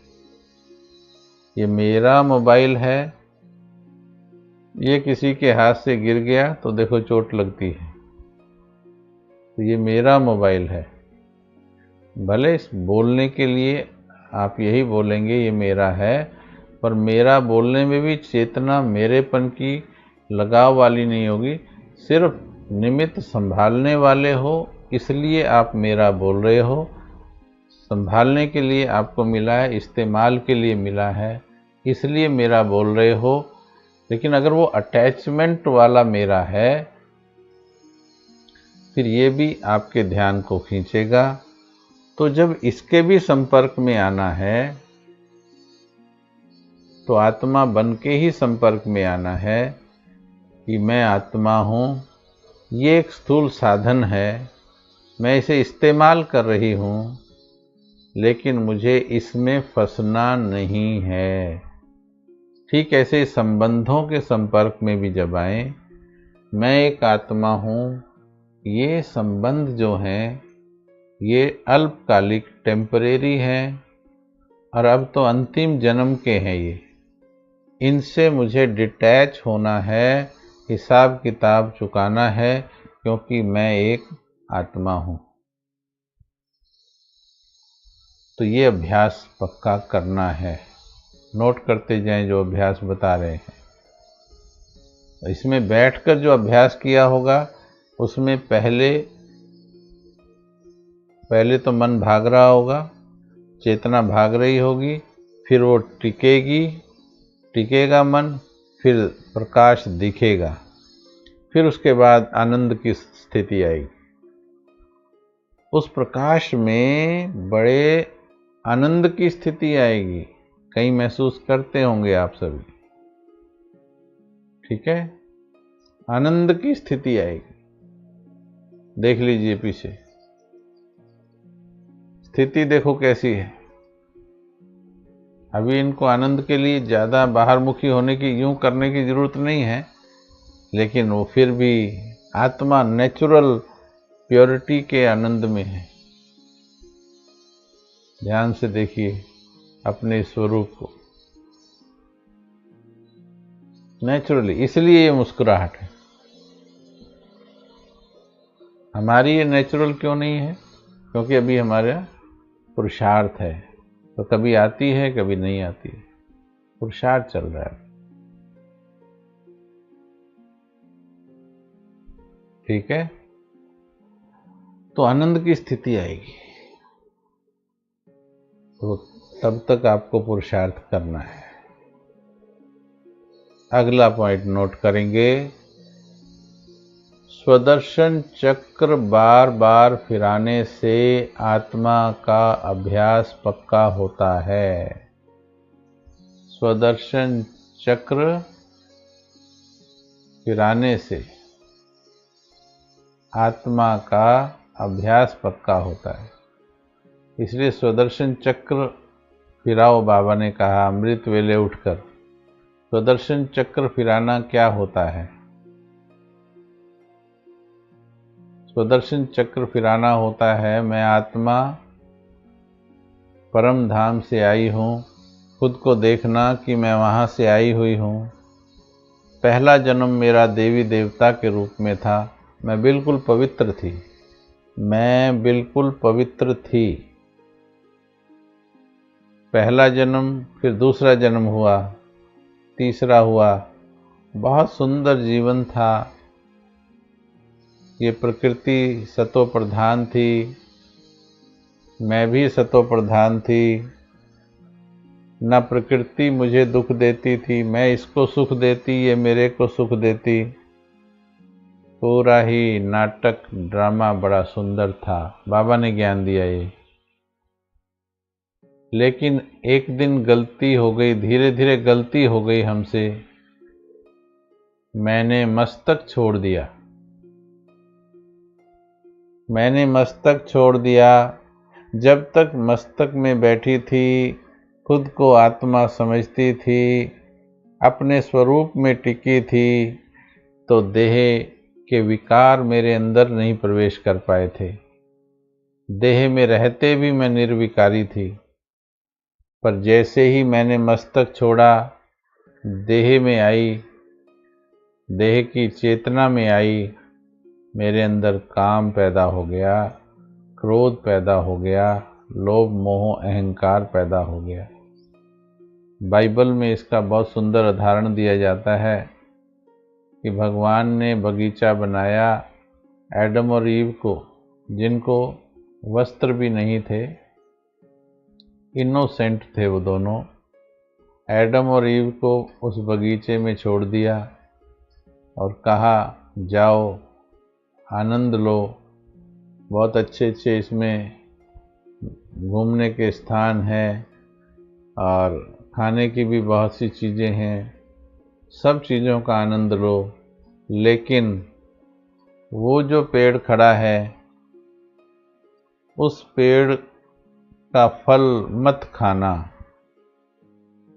ये मेरा मोबाइल है, ये किसी के हाथ से गिर गया तो देखो चोट लगती है, तो ये मेरा मोबाइल है। भले इस बोलने के लिए आप यही बोलेंगे ये मेरा है, पर मेरा बोलने में भी चेतना मेरेपन की लगाव वाली नहीं होगी। सिर्फ निमित्त संभालने वाले हो, इसलिए आप मेरा बोल रहे हो। संभालने के लिए आपको मिला है, इस्तेमाल के लिए मिला है, इसलिए मेरा बोल रहे हो। लेकिन अगर वो अटैचमेंट वाला मेरा है, फिर ये भी आपके ध्यान को खींचेगा। तो जब इसके भी संपर्क में आना है, तो आत्मा बन के ही संपर्क में आना है कि मैं आत्मा हूँ, ये एक स्थूल साधन है, मैं इसे इस्तेमाल कर रही हूँ, लेकिन मुझे इसमें फंसना नहीं है। ठीक ऐसे संबंधों के संपर्क में भी जब आए, मैं एक आत्मा हूँ, ये संबंध जो हैं ये अल्पकालिक टेम्परेरी हैं, और अब तो अंतिम जन्म के हैं ये। इनसे मुझे डिटैच होना है, हिसाब किताब चुकाना है, क्योंकि मैं एक आत्मा हूँ। तो ये अभ्यास पक्का करना है। नोट करते जाएं जो अभ्यास बता रहे हैं। इसमें बैठकर जो अभ्यास किया होगा, उसमें पहले तो मन भाग रहा होगा, चेतना भाग रही होगी, फिर वो टिकेगा मन, फिर प्रकाश दिखेगा, फिर उसके बाद आनंद की स्थिति आएगी। उस प्रकाश में बड़े आनंद की स्थिति आएगी, कहीं महसूस करते होंगे आप सभी। ठीक है, आनंद की स्थिति आएगी। देख लीजिए पीछे स्थिति, देखो कैसी है। अभी इनको आनंद के लिए ज़्यादा बाहरमुखी होने की, यूं करने की जरूरत नहीं है, लेकिन वो फिर भी आत्मा नेचुरल प्योरिटी के आनंद में है। ध्यान से देखिए अपने स्वरूप को, नेचुरली। इसलिए ये मुस्कुराहट है। हमारी ये नेचुरल क्यों नहीं है? क्योंकि अभी हमारा पुरुषार्थ है, तो कभी आती है कभी नहीं आती है, पुरुषार्थ चल रहा है। ठीक है, तो आनंद की स्थिति आएगी, तो तब तक आपको पुरुषार्थ करना है। अगला पॉइंट नोट करेंगे, स्वदर्शन चक्र बार बार फिराने से आत्मा का अभ्यास पक्का होता है। स्वदर्शन चक्र फिराने से आत्मा का अभ्यास पक्का होता है। इसलिए स्वदर्शन चक्र फिराओ, बाबा ने कहा अमृत वेले उठकर। स्वदर्शन चक्र फिराना क्या होता है? स्वदर्शन चक्र फिराना होता है, मैं आत्मा परम धाम से आई हूँ, खुद को देखना कि मैं वहाँ से आई हुई हूँ। पहला जन्म मेरा देवी देवता के रूप में था, मैं बिल्कुल पवित्र थी, मैं बिल्कुल पवित्र थी। पहला जन्म, फिर दूसरा जन्म हुआ, तीसरा हुआ, बहुत सुंदर जीवन था। ये प्रकृति सतो प्रधान थी, मैं भी सतो प्रधान थी। न प्रकृति मुझे दुख देती थी, मैं इसको सुख देती, ये मेरे को सुख देती। पूरा ही नाटक ड्रामा बड़ा सुंदर था, बाबा ने ज्ञान दिया ये। लेकिन एक दिन गलती हो गई, धीरे धीरे गलती हो गई हमसे। मैंने मस्तक छोड़ दिया, मैंने मस्तक छोड़ दिया। जब तक मस्तक में बैठी थी, खुद को आत्मा समझती थी, अपने स्वरूप में टिकी थी, तो देह के विकार मेरे अंदर नहीं प्रवेश कर पाए थे। देह में रहते भी मैं निर्विकारी थी, पर जैसे ही मैंने मस्तक छोड़ा, देह में आई, देह की चेतना में आई, मेरे अंदर काम पैदा हो गया, क्रोध पैदा हो गया, लोभ मोह अहंकार पैदा हो गया। बाइबल में इसका बहुत सुंदर उदाहरण दिया जाता है कि भगवान ने बगीचा बनाया एडम और ईव को, जिनको वस्त्र भी नहीं थे, इनोसेंट थे वो दोनों। एडम और ईव को उस बगीचे में छोड़ दिया और कहा जाओ आनंद लो, बहुत अच्छे अच्छे इसमें घूमने के स्थान हैं और खाने की भी बहुत सी चीज़ें हैं, सब चीज़ों का आनंद लो, लेकिन वो जो पेड़ खड़ा है उस पेड़ का फल मत खाना,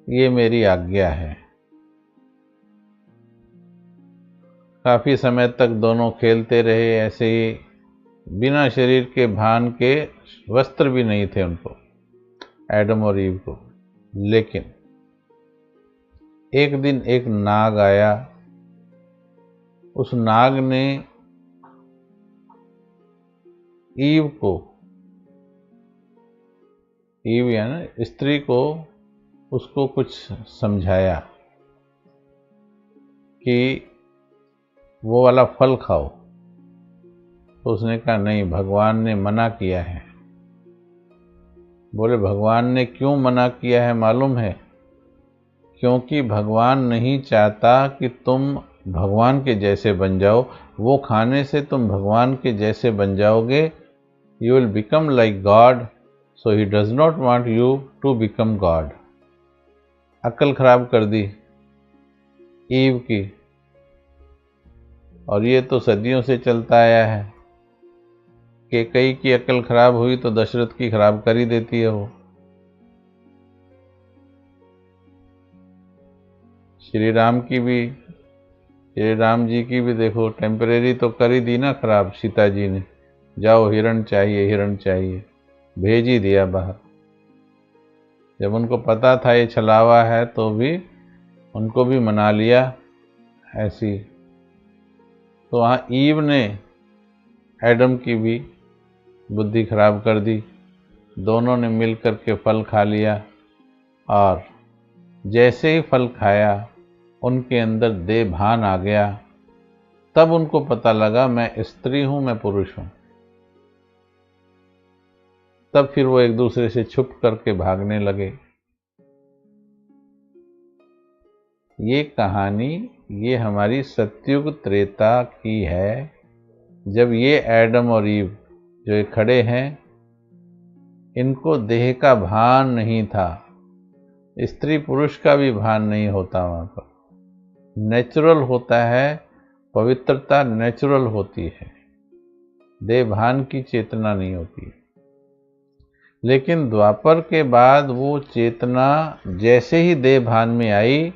ये मेरी आज्ञा है। काफ़ी समय तक दोनों खेलते रहे ऐसे ही, बिना शरीर के भान के, वस्त्र भी नहीं थे उनको, एडम और ईव को। लेकिन एक दिन एक नाग आया, उस नाग ने ईव को, ईव यानी स्त्री को, उसको कुछ समझाया कि वो वाला फल खाओ। तो उसने कहा नहीं, भगवान ने मना किया है। बोले भगवान ने क्यों मना किया है मालूम है? क्योंकि भगवान नहीं चाहता कि तुम भगवान के जैसे बन जाओ। वो खाने से तुम भगवान के जैसे बन जाओगे, you will become like God, so he does not want you to become God. अक्ल खराब कर दी ईव की, और ये तो सदियों से चलता आया है कि कई की अक्ल खराब हुई तो दशरथ की खराब कर ही देती है वो। श्री राम जी की भी देखो, टेम्परेरी तो कर ही दी ना खराब सीता जी ने, जाओ हिरण चाहिए हिरण चाहिए, भेज ही दिया बाहर। जब उनको पता था ये छलावा है तो भी उनको भी मना लिया ऐसी। तो वहाँ ईव ने एडम की भी बुद्धि खराब कर दी, दोनों ने मिल कर के फल खा लिया, और जैसे ही फल खाया उनके अंदर देह भान आ गया। तब उनको पता लगा मैं स्त्री हूं, मैं पुरुष हूं। तब फिर वो एक दूसरे से छुप करके भागने लगे। ये कहानी ये हमारी सतयुग त्रेता की है, जब ये एडम और ईव जो ये खड़े हैं, इनको देह का भान नहीं था, स्त्री पुरुष का भी भान नहीं होता। वहाँ पर नेचुरल होता है, पवित्रता नेचुरल होती है, देह भान की चेतना नहीं होती। लेकिन द्वापर के बाद वो चेतना जैसे ही देह भान में आई,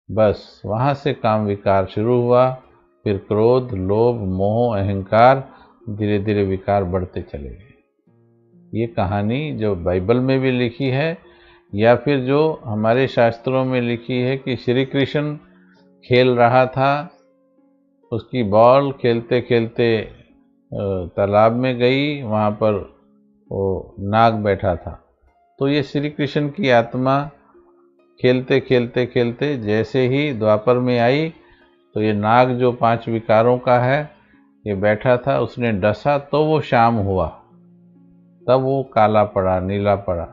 बस वहाँ से काम विकार शुरू हुआ। फिर क्रोध लोभ मोह अहंकार, धीरे धीरे विकार बढ़ते चले गए। ये कहानी जो बाइबल में भी लिखी है या फिर जो हमारे शास्त्रों में लिखी है कि श्री कृष्ण खेल रहा था, उसकी बॉल खेलते खेलते तालाब में गई, वहाँ पर वो नाग बैठा था। तो ये श्री कृष्ण की आत्मा खेलते खेलते खेलते जैसे ही द्वापर में आई, तो ये नाग जो 5 विकारों का है, ये बैठा था, उसने डसा तो वो शाम हुआ, तब वो काला पड़ा, नीला पड़ा।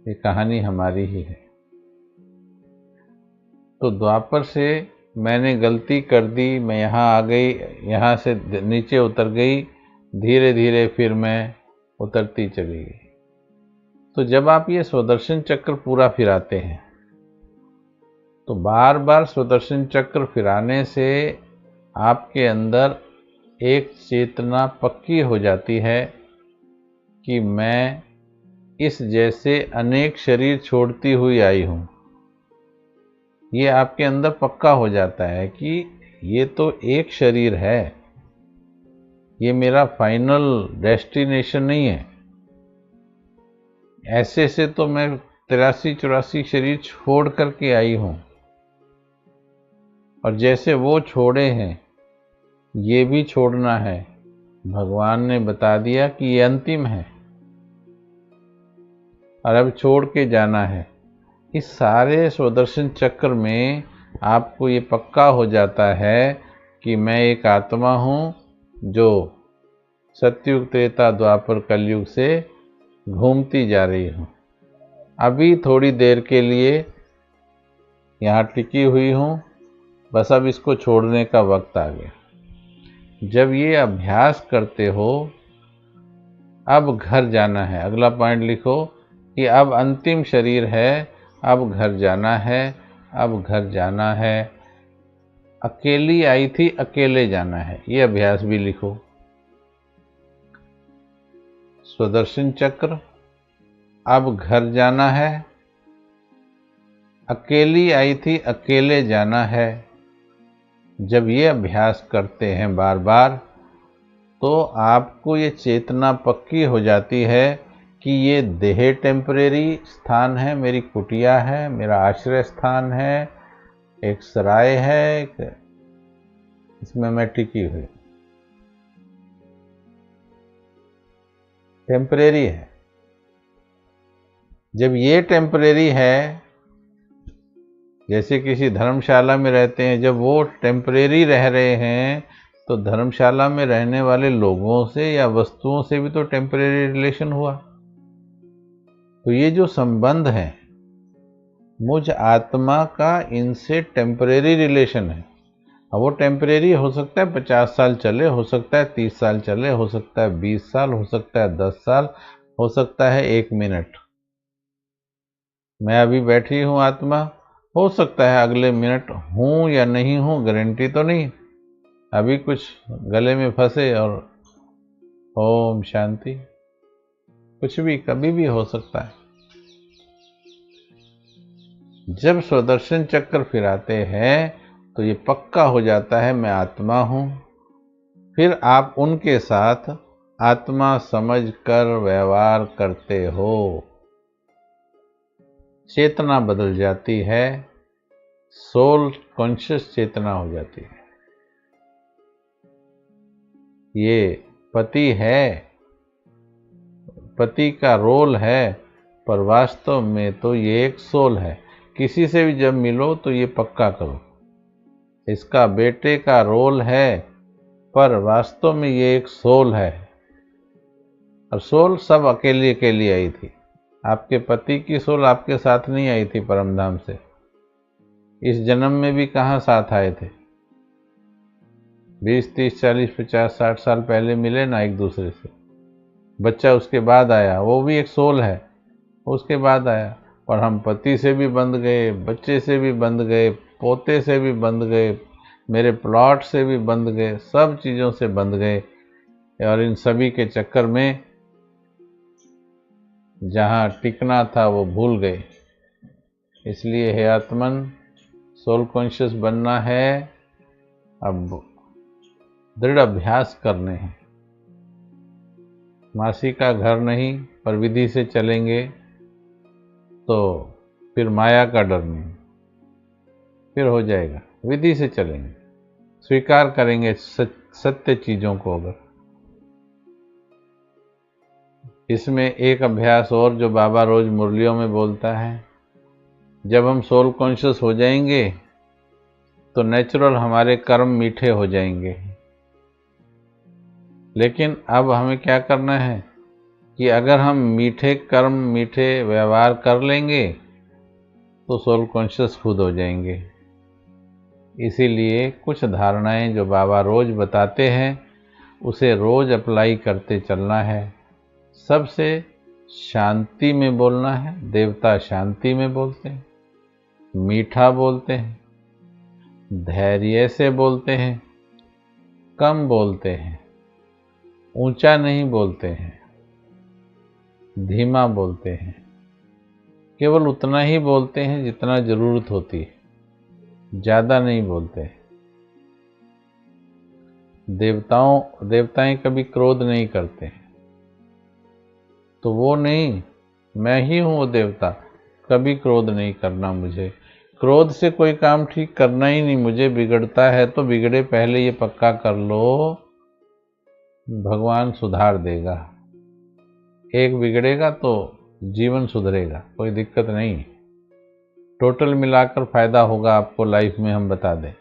ये कहानी हमारी ही है। तो द्वापर से मैंने गलती कर दी, मैं यहाँ आ गई, यहाँ से नीचे उतर गई, धीरे धीरे फिर मैं उतरती चली गई। तो जब आप ये स्वदर्शन चक्र पूरा फिराते हैं, तो बार बार स्वदर्शन चक्र फिराने से आपके अंदर एक चेतना पक्की हो जाती है कि मैं इस जैसे अनेक शरीर छोड़ती हुई आई हूँ। ये आपके अंदर पक्का हो जाता है कि ये तो एक शरीर है, ये मेरा फाइनल डेस्टिनेशन नहीं है। ऐसे से तो मैं 83-84 शरीर छोड़ करके आई हूँ, और जैसे वो छोड़े हैं ये भी छोड़ना है। भगवान ने बता दिया कि ये अंतिम है और अब छोड़ के जाना है। इस सारे स्वदर्शन चक्र में आपको ये पक्का हो जाता है कि मैं एक आत्मा हूँ जो सतयुग, त्रेता, द्वापर, कलयुग से घूमती जा रही हूँ। अभी थोड़ी देर के लिए यहाँ टिकी हुई हूँ, बस अब इसको छोड़ने का वक्त आ गया। जब ये अभ्यास करते हो, अब घर जाना है। अगला पॉइंट लिखो कि अब अंतिम शरीर है, अब घर जाना है, अब घर जाना है। अकेली आई थी, अकेले जाना है। ये अभ्यास भी लिखो। स्वदर्शन चक्र, अब घर जाना है, अकेली आई थी, अकेले जाना है। जब ये अभ्यास करते हैं बार बार, तो आपको ये चेतना पक्की हो जाती है कि ये देह टेम्परेरी स्थान है, मेरी कुटिया है, मेरा आश्रय स्थान है, एक सराय है, इसमें मैं टिकी हुई, टेम्परेरी है। जब ये टेम्परेरी है, जैसे किसी धर्मशाला में रहते हैं, जब वो टेम्परेरी रह रहे हैं तो धर्मशाला में रहने वाले लोगों से या वस्तुओं से भी तो टेम्परेरी रिलेशन हुआ। तो ये जो संबंध है, मुझ आत्मा का इनसे टेम्परेरी रिलेशन है। अब वो टेम्परेरी हो सकता है 50 साल चले, हो सकता है 30 साल चले, हो सकता है 20 साल, हो सकता है 10 साल, हो सकता है 1 मिनट। मैं अभी बैठी हूँ आत्मा, हो सकता है अगले मिनट हूँ या नहीं हूँ, गारंटी तो नहीं। अभी कुछ गले में फंसे और ओम शांति, कुछ भी कभी भी हो सकता है। जब स्वदर्शन चक्र फिराते हैं तो ये पक्का हो जाता है मैं आत्मा हूँ। फिर आप उनके साथ आत्मा समझकर व्यवहार करते हो। चेतना बदल जाती है, सोल कॉन्शियस चेतना हो जाती है। ये पति है, पति का रोल है, पर वास्तव में तो ये एक सोल है। किसी से भी जब मिलो तो ये पक्का करो, इसका बेटे का रोल है, पर वास्तव में ये एक सोल है। और सोल सब अकेले के लिए आई थी। आपके पति की सोल आपके साथ नहीं आई थी परमधाम से। इस जन्म में भी कहाँ साथ आए थे? 20, 30, 40, 50, 60 साल पहले मिले ना एक दूसरे से। बच्चा उसके बाद आया, वो भी एक सोल है, उसके बाद आया। और हम पति से भी बंध गए, बच्चे से भी बंध गए, पोते से भी बंध गए, मेरे प्लॉट से भी बंध गए, सब चीज़ों से बंध गए। और इन सभी के चक्कर में जहाँ टिकना था वो भूल गए। इसलिए हे आत्मन, सोल कॉन्शियस बनना है। अब दृढ़ अभ्यास करने हैं। मासी का घर नहीं, पर विधि से चलेंगे तो फिर माया का डर नहीं, फिर हो जाएगा। विधि से चलेंगे, स्वीकार करेंगे सत्य चीज़ों को। अगर इसमें एक अभ्यास और जो बाबा रोज मुरलियों में बोलता है, जब हम सोल कॉन्शियस हो जाएंगे तो नेचुरल हमारे कर्म मीठे हो जाएंगे। लेकिन अब हमें क्या करना है कि अगर हम मीठे कर्म, मीठे व्यवहार कर लेंगे तो सोल कॉन्शियस खुद हो जाएंगे। इसीलिए कुछ धारणाएं जो बाबा रोज बताते हैं उसे रोज अप्लाई करते चलना है। सबसे शांति में बोलना है। देवता शांति में बोलते हैं, मीठा बोलते हैं, धैर्य से बोलते हैं, कम बोलते हैं, ऊंचा नहीं बोलते हैं, धीमा बोलते हैं। केवल उतना ही बोलते हैं जितना जरूरत होती है, ज़्यादा नहीं बोलते। देवताएं कभी क्रोध नहीं करते, तो वो नहीं, मैं ही हूँ वो देवता। कभी क्रोध नहीं करना मुझे, क्रोध से कोई काम ठीक करना ही नहीं, मुझे बिगड़ता है तो बिगड़े पहले ये पक्का कर लो, भगवान सुधार देगा। एक बिगड़ेगा तो जीवन सुधरेगा, कोई दिक्कत नहीं। टोटल मिलाकर फायदा होगा आपको लाइफ में, हम बता दें।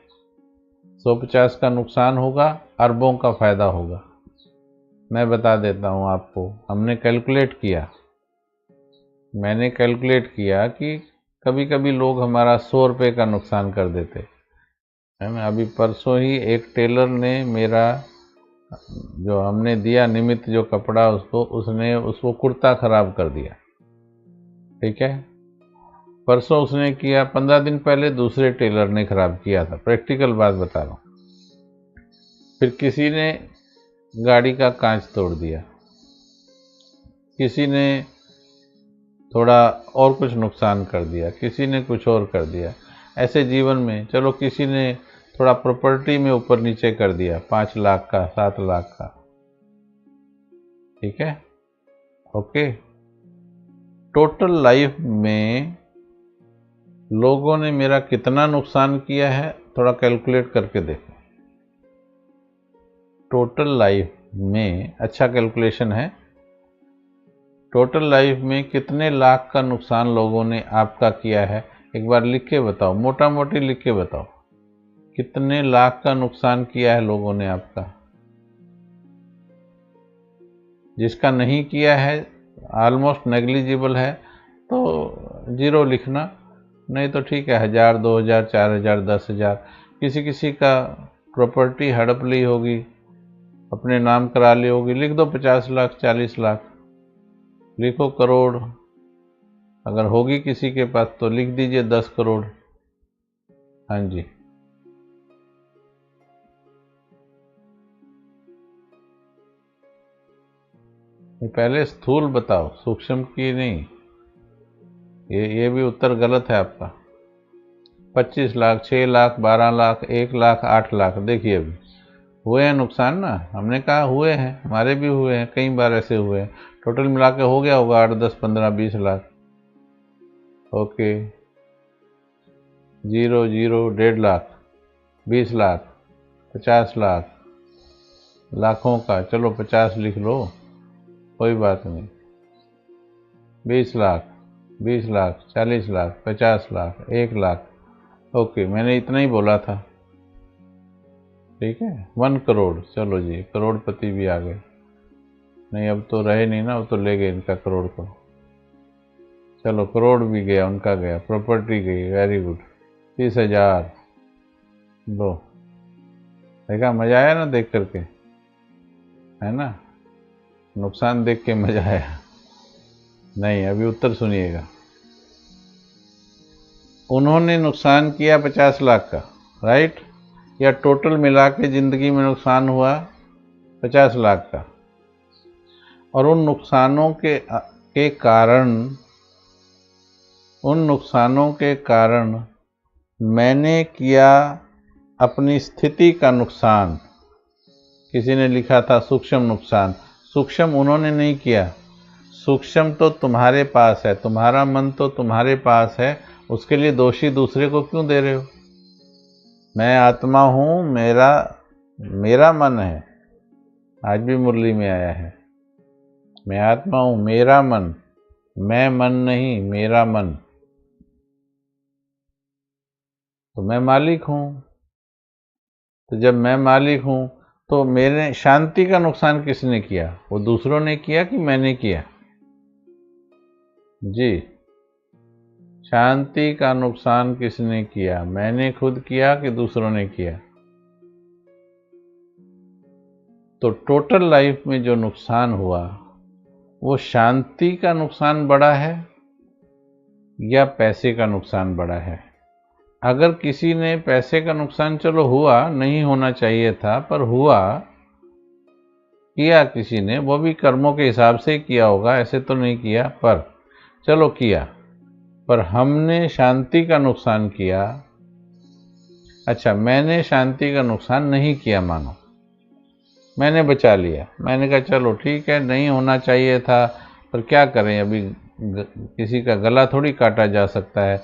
150 का नुकसान होगा, अरबों का फायदा होगा। मैं बता देता हूँ आपको, हमने कैलकुलेट किया, मैंने कैलकुलेट किया कि कभी कभी लोग हमारा 100 रुपये का नुकसान कर देते है ना। अभी परसों ही एक टेलर ने मेरा जो हमने दिया निमित्त जो कपड़ा उसने उसको कुर्ता खराब कर दिया, ठीक है। परसों उसने किया, 15 दिन पहले दूसरे टेलर ने खराब किया था, प्रैक्टिकल बात बता रहा हूँ। फिर किसी ने गाड़ी का कांच तोड़ दिया, किसी ने थोड़ा और कुछ नुकसान कर दिया, किसी ने कुछ और कर दिया। ऐसे जीवन में चलो किसी ने थोड़ा प्रॉपर्टी में ऊपर नीचे कर दिया, 5 लाख का, 7 लाख का, ठीक है, ओके। टोटल लाइफ में लोगों ने मेरा कितना नुकसान किया है थोड़ा कैलकुलेट करके देखो। टोटल लाइफ में, अच्छा कैलकुलेशन है, टोटल लाइफ में कितने लाख का नुकसान लोगों ने आपका किया है, एक बार लिख के बताओ, मोटा मोटी लिख के बताओ, कितने लाख का नुकसान किया है लोगों ने आपका। जिसका नहीं किया है, ऑलमोस्ट नेग्लिजिबल है, तो 0 लिखना, नहीं तो ठीक है, 1000, 2000, 4000, 10,000। किसी किसी का प्रॉपर्टी हड़प ली होगी, अपने नाम करा ली होगी, लिख दो 50 लाख, 40 लाख, लिखो करोड़, अगर होगी किसी के पास तो लिख दीजिए 10 करोड़। हाँ जी, पहले स्थूल बताओ, सूक्ष्म की नहीं। ये भी उत्तर गलत है आपका। 25 लाख, 6 लाख, 12 लाख, 1 लाख, 8 लाख, देखिए अभी हुए हैं नुकसान ना, हमने कहा हुए हैं, हमारे भी हुए हैं, कई बार ऐसे हुए हैं। टोटल मिला के हो गया होगा 8, 10, 15, 20 लाख, ओके। 0, 0, 1.5 लाख, 20 लाख, 50 लाख, लाखों का, चलो 50 लिख लो, कोई बात नहीं। 20 लाख, 20 लाख, 40 लाख, 50 लाख, 1 लाख, ओके, मैंने इतना ही बोला था, ठीक है। 1 करोड़, चलो जी, करोड़पति भी आ गए। नहीं, अब तो रहे नहीं ना, अब तो ले गए इनका करोड़ को, चलो करोड़ भी गया, उनका गया, प्रॉपर्टी गई, वेरी गुड। 30,000 लो, देखा, मजा आया ना देख करके, है ना। नुकसान देख के मजा आया। नहीं, अभी उत्तर सुनिएगा। उन्होंने नुकसान किया 50 लाख का, राइट, या टोटल मिला के जिंदगी में नुकसान हुआ 50 लाख का, और उन नुकसानों के कारण मैंने किया अपनी स्थिति का नुकसान। किसी ने लिखा था सूक्ष्म नुकसान, सूक्ष्म उन्होंने नहीं किया, सूक्ष्म तो तुम्हारे पास है, तुम्हारा मन तो तुम्हारे पास है, उसके लिए दोषी दूसरे को क्यों दे रहे हो। मैं आत्मा हूँ, मेरा मन है, आज भी मुरली में आया है, मैं आत्मा हूँ, मेरा मन, मैं मन नहीं, मेरा मन, तो मैं मालिक हूँ। तो जब मैं मालिक हूँ तो मेरे शांति का नुकसान किसने किया, वो दूसरों ने किया कि मैंने किया जी। शांति का नुकसान किसने किया, मैंने खुद किया कि दूसरों ने किया। तो टोटल लाइफ में जो नुकसान हुआ वो शांति का नुकसान बड़ा है या पैसे का नुकसान बड़ा है। अगर किसी ने पैसे का नुकसान, चलो हुआ, नहीं होना चाहिए था पर हुआ, किया किसी ने, वो भी कर्मों के हिसाब से किया होगा, ऐसे तो नहीं किया, पर चलो किया, पर हमने शांति का नुकसान किया। अच्छा, मैंने शांति का नुकसान नहीं किया, मानो मैंने बचा लिया, मैंने कहा चलो ठीक है, नहीं होना चाहिए था, पर क्या करें, अभी किसी का गला थोड़ी काटा जा सकता है,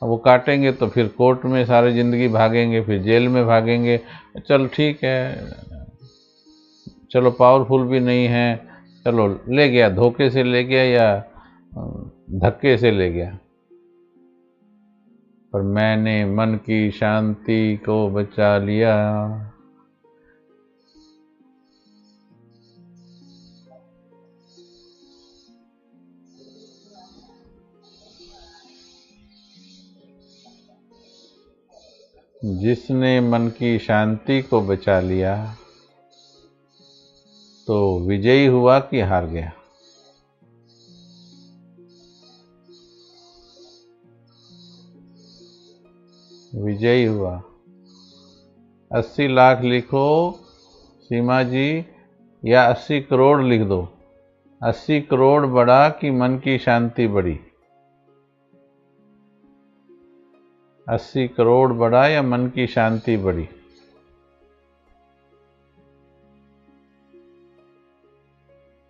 अब वो काटेंगे तो फिर कोर्ट में सारी ज़िंदगी भागेंगे, फिर जेल में भागेंगे। चल ठीक है, चलो पावरफुल भी नहीं है, चलो ले गया, धोखे से ले गया या धक्के से ले गया, पर मैंने मन की शांति को बचा लिया। जिसने मन की शांति को बचा लिया तो विजयी हुआ कि हार गया? विजयी हुआ। 80 लाख लिखो सीमा जी, या 80 करोड़ लिख दो। 80 करोड़ बढ़ा कि मन की शांति बढ़ी? 80 करोड़ बढ़ा या मन की शांति बढ़ी?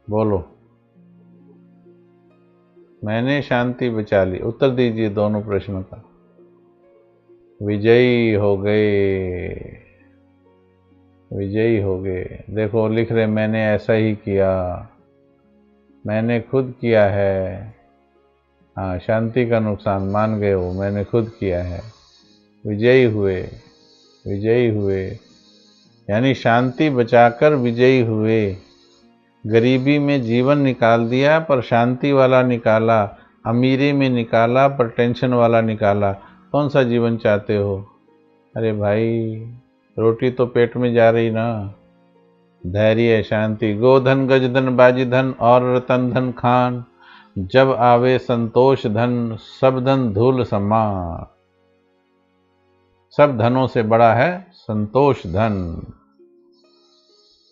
बोलो। मैंने शांति बचा ली। उत्तर दीजिए दोनों प्रश्नों का। विजयी हो गए, विजयी हो गए। देखो लिख रहे, मैंने ऐसा ही किया, मैंने खुद किया है। हाँ, शांति का नुकसान मान गए वो, मैंने खुद किया है। विजयी हुए, विजयी हुए, यानी शांति बचाकर विजयी हुए। गरीबी में जीवन निकाल दिया पर शांति वाला निकाला, अमीरी में निकाला पर टेंशन वाला निकाला। कौन सा जीवन चाहते हो? अरे भाई, रोटी तो पेट में जा रही ना। धैर्य, शांति, गोधन गजधन बाजीधन और रतन धन खान, जब आवे संतोष धन, सब धन धूल समान। सब धनों से बड़ा है संतोष धन।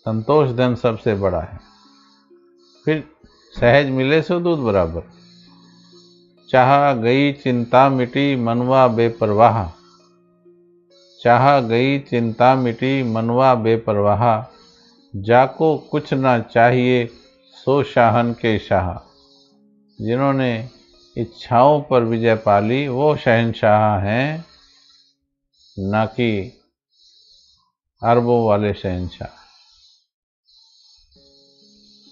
संतोष धन सबसे बड़ा है। फिर सहज मिले सो दूध बराबर। चाह गई चिंता मिटी मनवा बेपरवाह, चाह गई चिंता मिटी मनवा बेपरवाह, जाको कुछ ना चाहिए सो शाहन के शाह। जिन्होंने इच्छाओं पर विजय पाली वो शहनशाह हैं, ना कि अरबों वाले शहनशाह।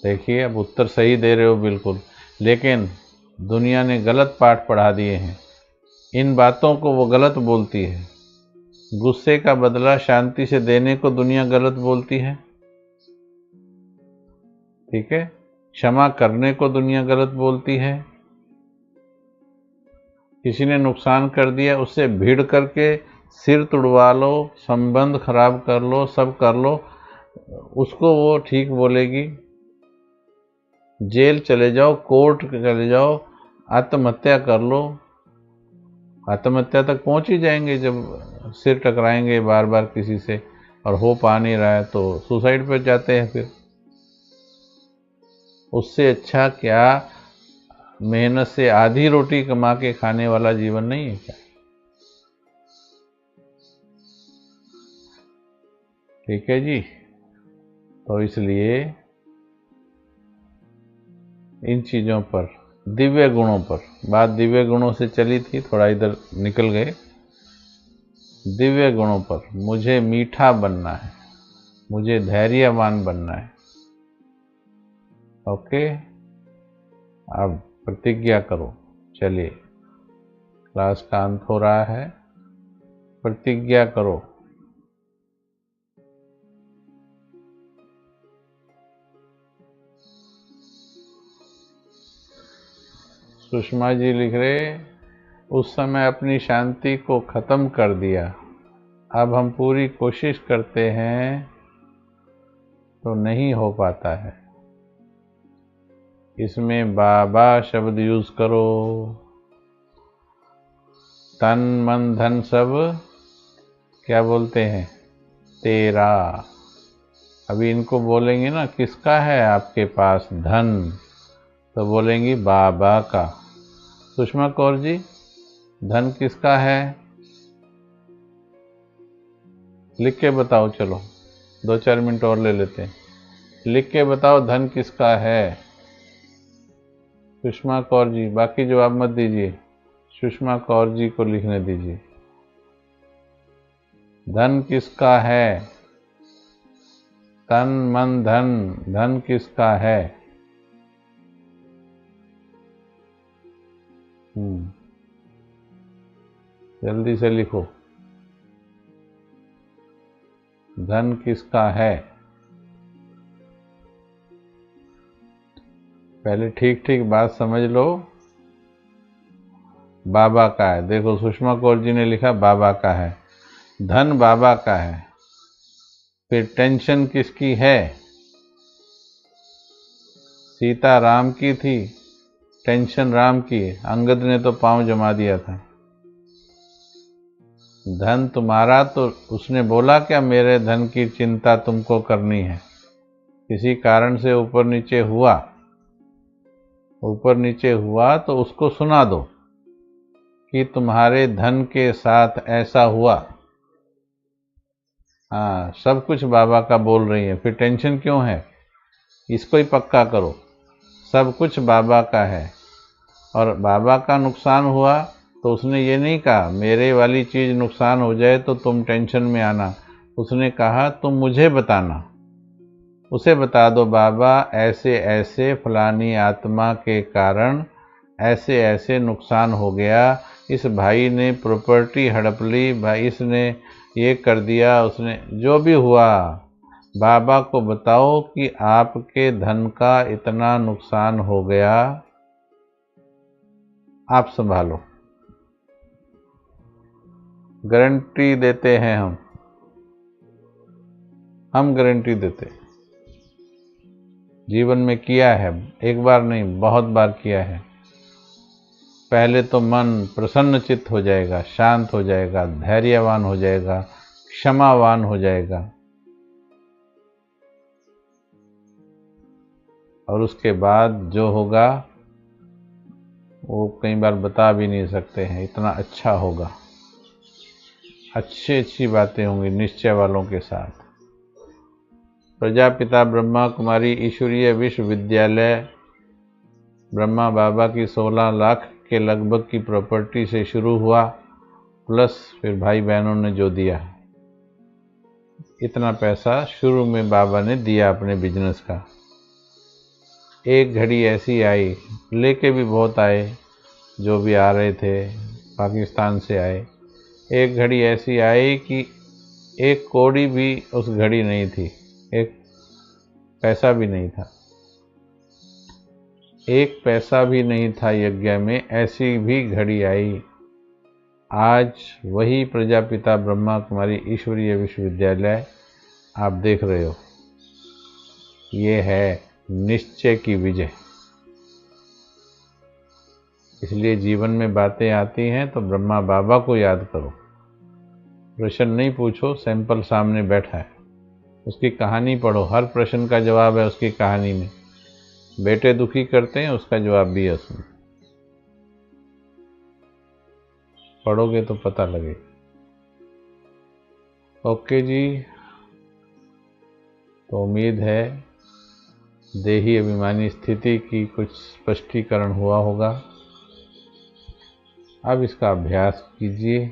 देखिए, अब उत्तर सही दे रहे हो बिल्कुल, लेकिन दुनिया ने गलत पाठ पढ़ा दिए हैं। इन बातों को वो गलत बोलती है। गुस्से का बदला शांति से देने को दुनिया गलत बोलती है, ठीक है। क्षमा करने को दुनिया गलत बोलती है। किसी ने नुकसान कर दिया, उससे भिड़ करके सिर तुड़वा लो, संबंध खराब कर लो, सब कर लो, उसको वो ठीक बोलेगी। जेल चले जाओ, कोर्ट चले जाओ, आत्महत्या कर लो। आत्महत्या तक पहुंच ही जाएंगे जब सिर टकराएंगे बार बार किसी से और हो पा नहीं रहा है तो सुसाइड पर जाते हैं। फिर उससे अच्छा क्या मेहनत से आधी रोटी कमा के खाने वाला जीवन नहीं है क्या? ठीक है जी। तो इसलिए इन चीज़ों पर, दिव्य गुणों पर बात, दिव्य गुणों से चली थी, थोड़ा इधर निकल गए। दिव्य गुणों पर, मुझे मीठा बनना है, मुझे धैर्यवान बनना है। ओके, अब प्रतिज्ञा करो। चलिए, क्लास का अंत हो रहा है। प्रतिज्ञा करो। सुषमा जी लिख रहे, उस समय अपनी शांति को ख़त्म कर दिया, अब हम पूरी कोशिश करते हैं तो नहीं हो पाता है। इसमें बाबा शब्द यूज करो। तन मन धन सब क्या बोलते हैं? तेरा। अभी इनको बोलेंगे ना, किसका है आपके पास धन, तो बोलेंगी बाबा का। सुषमा कौर जी, धन किसका है? लिख के बताओ। चलो 2-4 मिनट और ले लेते हैं। लिख के बताओ धन किसका है? सुषमा कौर जी, बाकी जवाब मत दीजिए। सुषमा कौर जी को लिखने दीजिए। धन किसका है? तन मन धन, धन किसका है? जल्दी से लिखो, धन किसका है? पहले ठीक ठीक बात समझ लो। बाबा का है। देखो सुषमा कौर जी ने लिखा बाबा का है, धन बाबा का है। फिर टेंशन किसकी है? सीता राम की थी, टेंशन राम की है। अंगद ने तो पांव जमा दिया था। धन तुम्हारा, तो उसने बोला क्या मेरे धन की चिंता तुमको करनी है? किसी कारण से ऊपर नीचे हुआ, ऊपर नीचे हुआ तो उसको सुना दो कि तुम्हारे धन के साथ ऐसा हुआ। हाँ, सब कुछ बाबा का बोल रही है, फिर टेंशन क्यों है? इसको ही पक्का करो, सब कुछ बाबा का है। और बाबा का नुकसान हुआ तो उसने ये नहीं कहा मेरे वाली चीज़ नुकसान हो जाए तो तुम टेंशन में आना। उसने कहा तुम मुझे बताना, उसे बता दो बाबा ऐसे ऐसे फलानी आत्मा के कारण ऐसे ऐसे नुकसान हो गया, इस भाई ने प्रॉपर्टी हड़प ली, भाई इसने ये कर दिया, उसने जो भी हुआ बाबा को बताओ कि आपके धन का इतना नुकसान हो गया, आप संभालो। गारंटी देते हैं हम गारंटी देते। जीवन में किया है, एक बार नहीं बहुत बार किया है। पहले तो मन प्रसन्न चित्त हो जाएगा, शांत हो जाएगा, धैर्यवान हो जाएगा, क्षमावान हो जाएगा, और उसके बाद जो होगा वो कई बार बता भी नहीं सकते हैं, इतना अच्छा होगा। अच्छी बातें होंगी निश्चय वालों के साथ। प्रजापिता ब्रह्मा कुमारी ईश्वरीय विश्वविद्यालय ब्रह्मा बाबा की 16 लाख के लगभग की प्रॉपर्टी से शुरू हुआ, प्लस फिर भाई बहनों ने जो दिया, इतना पैसा शुरू में बाबा ने दिया अपने बिजनेस का। एक घड़ी ऐसी आई, लेके भी बहुत आए, जो भी आ रहे थे पाकिस्तान से आए। एक घड़ी ऐसी आई कि एक कौड़ी भी उस घड़ी नहीं थी, एक पैसा भी नहीं था, एक पैसा भी नहीं था यज्ञ में, ऐसी भी घड़ी आई। आज वही प्रजापिता ब्रह्मा कुमारी ईश्वरीय विश्वविद्यालय आप देख रहे हो, ये है निश्चय की विजय। इसलिए जीवन में बातें आती हैं तो ब्रह्मा बाबा को याद करो। प्रश्न नहीं पूछो, सैंपल सामने बैठा है, उसकी कहानी पढ़ो, हर प्रश्न का जवाब है उसकी कहानी में। बेटे दुखी करते हैं, उसका जवाब भी है उसमें, पढ़ोगे तो पता लगे। ओके जी, तो उम्मीद है देही अभिमानी स्थिति की कुछ स्पष्टीकरण हुआ होगा। अब इसका अभ्यास कीजिए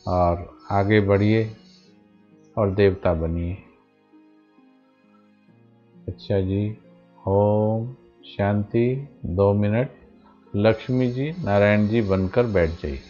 और आगे बढ़िए और देवता बनिए। अच्छा जी, ओम शांति। 2 मिनट लक्ष्मी जी नारायण जी बनकर बैठ जाइए।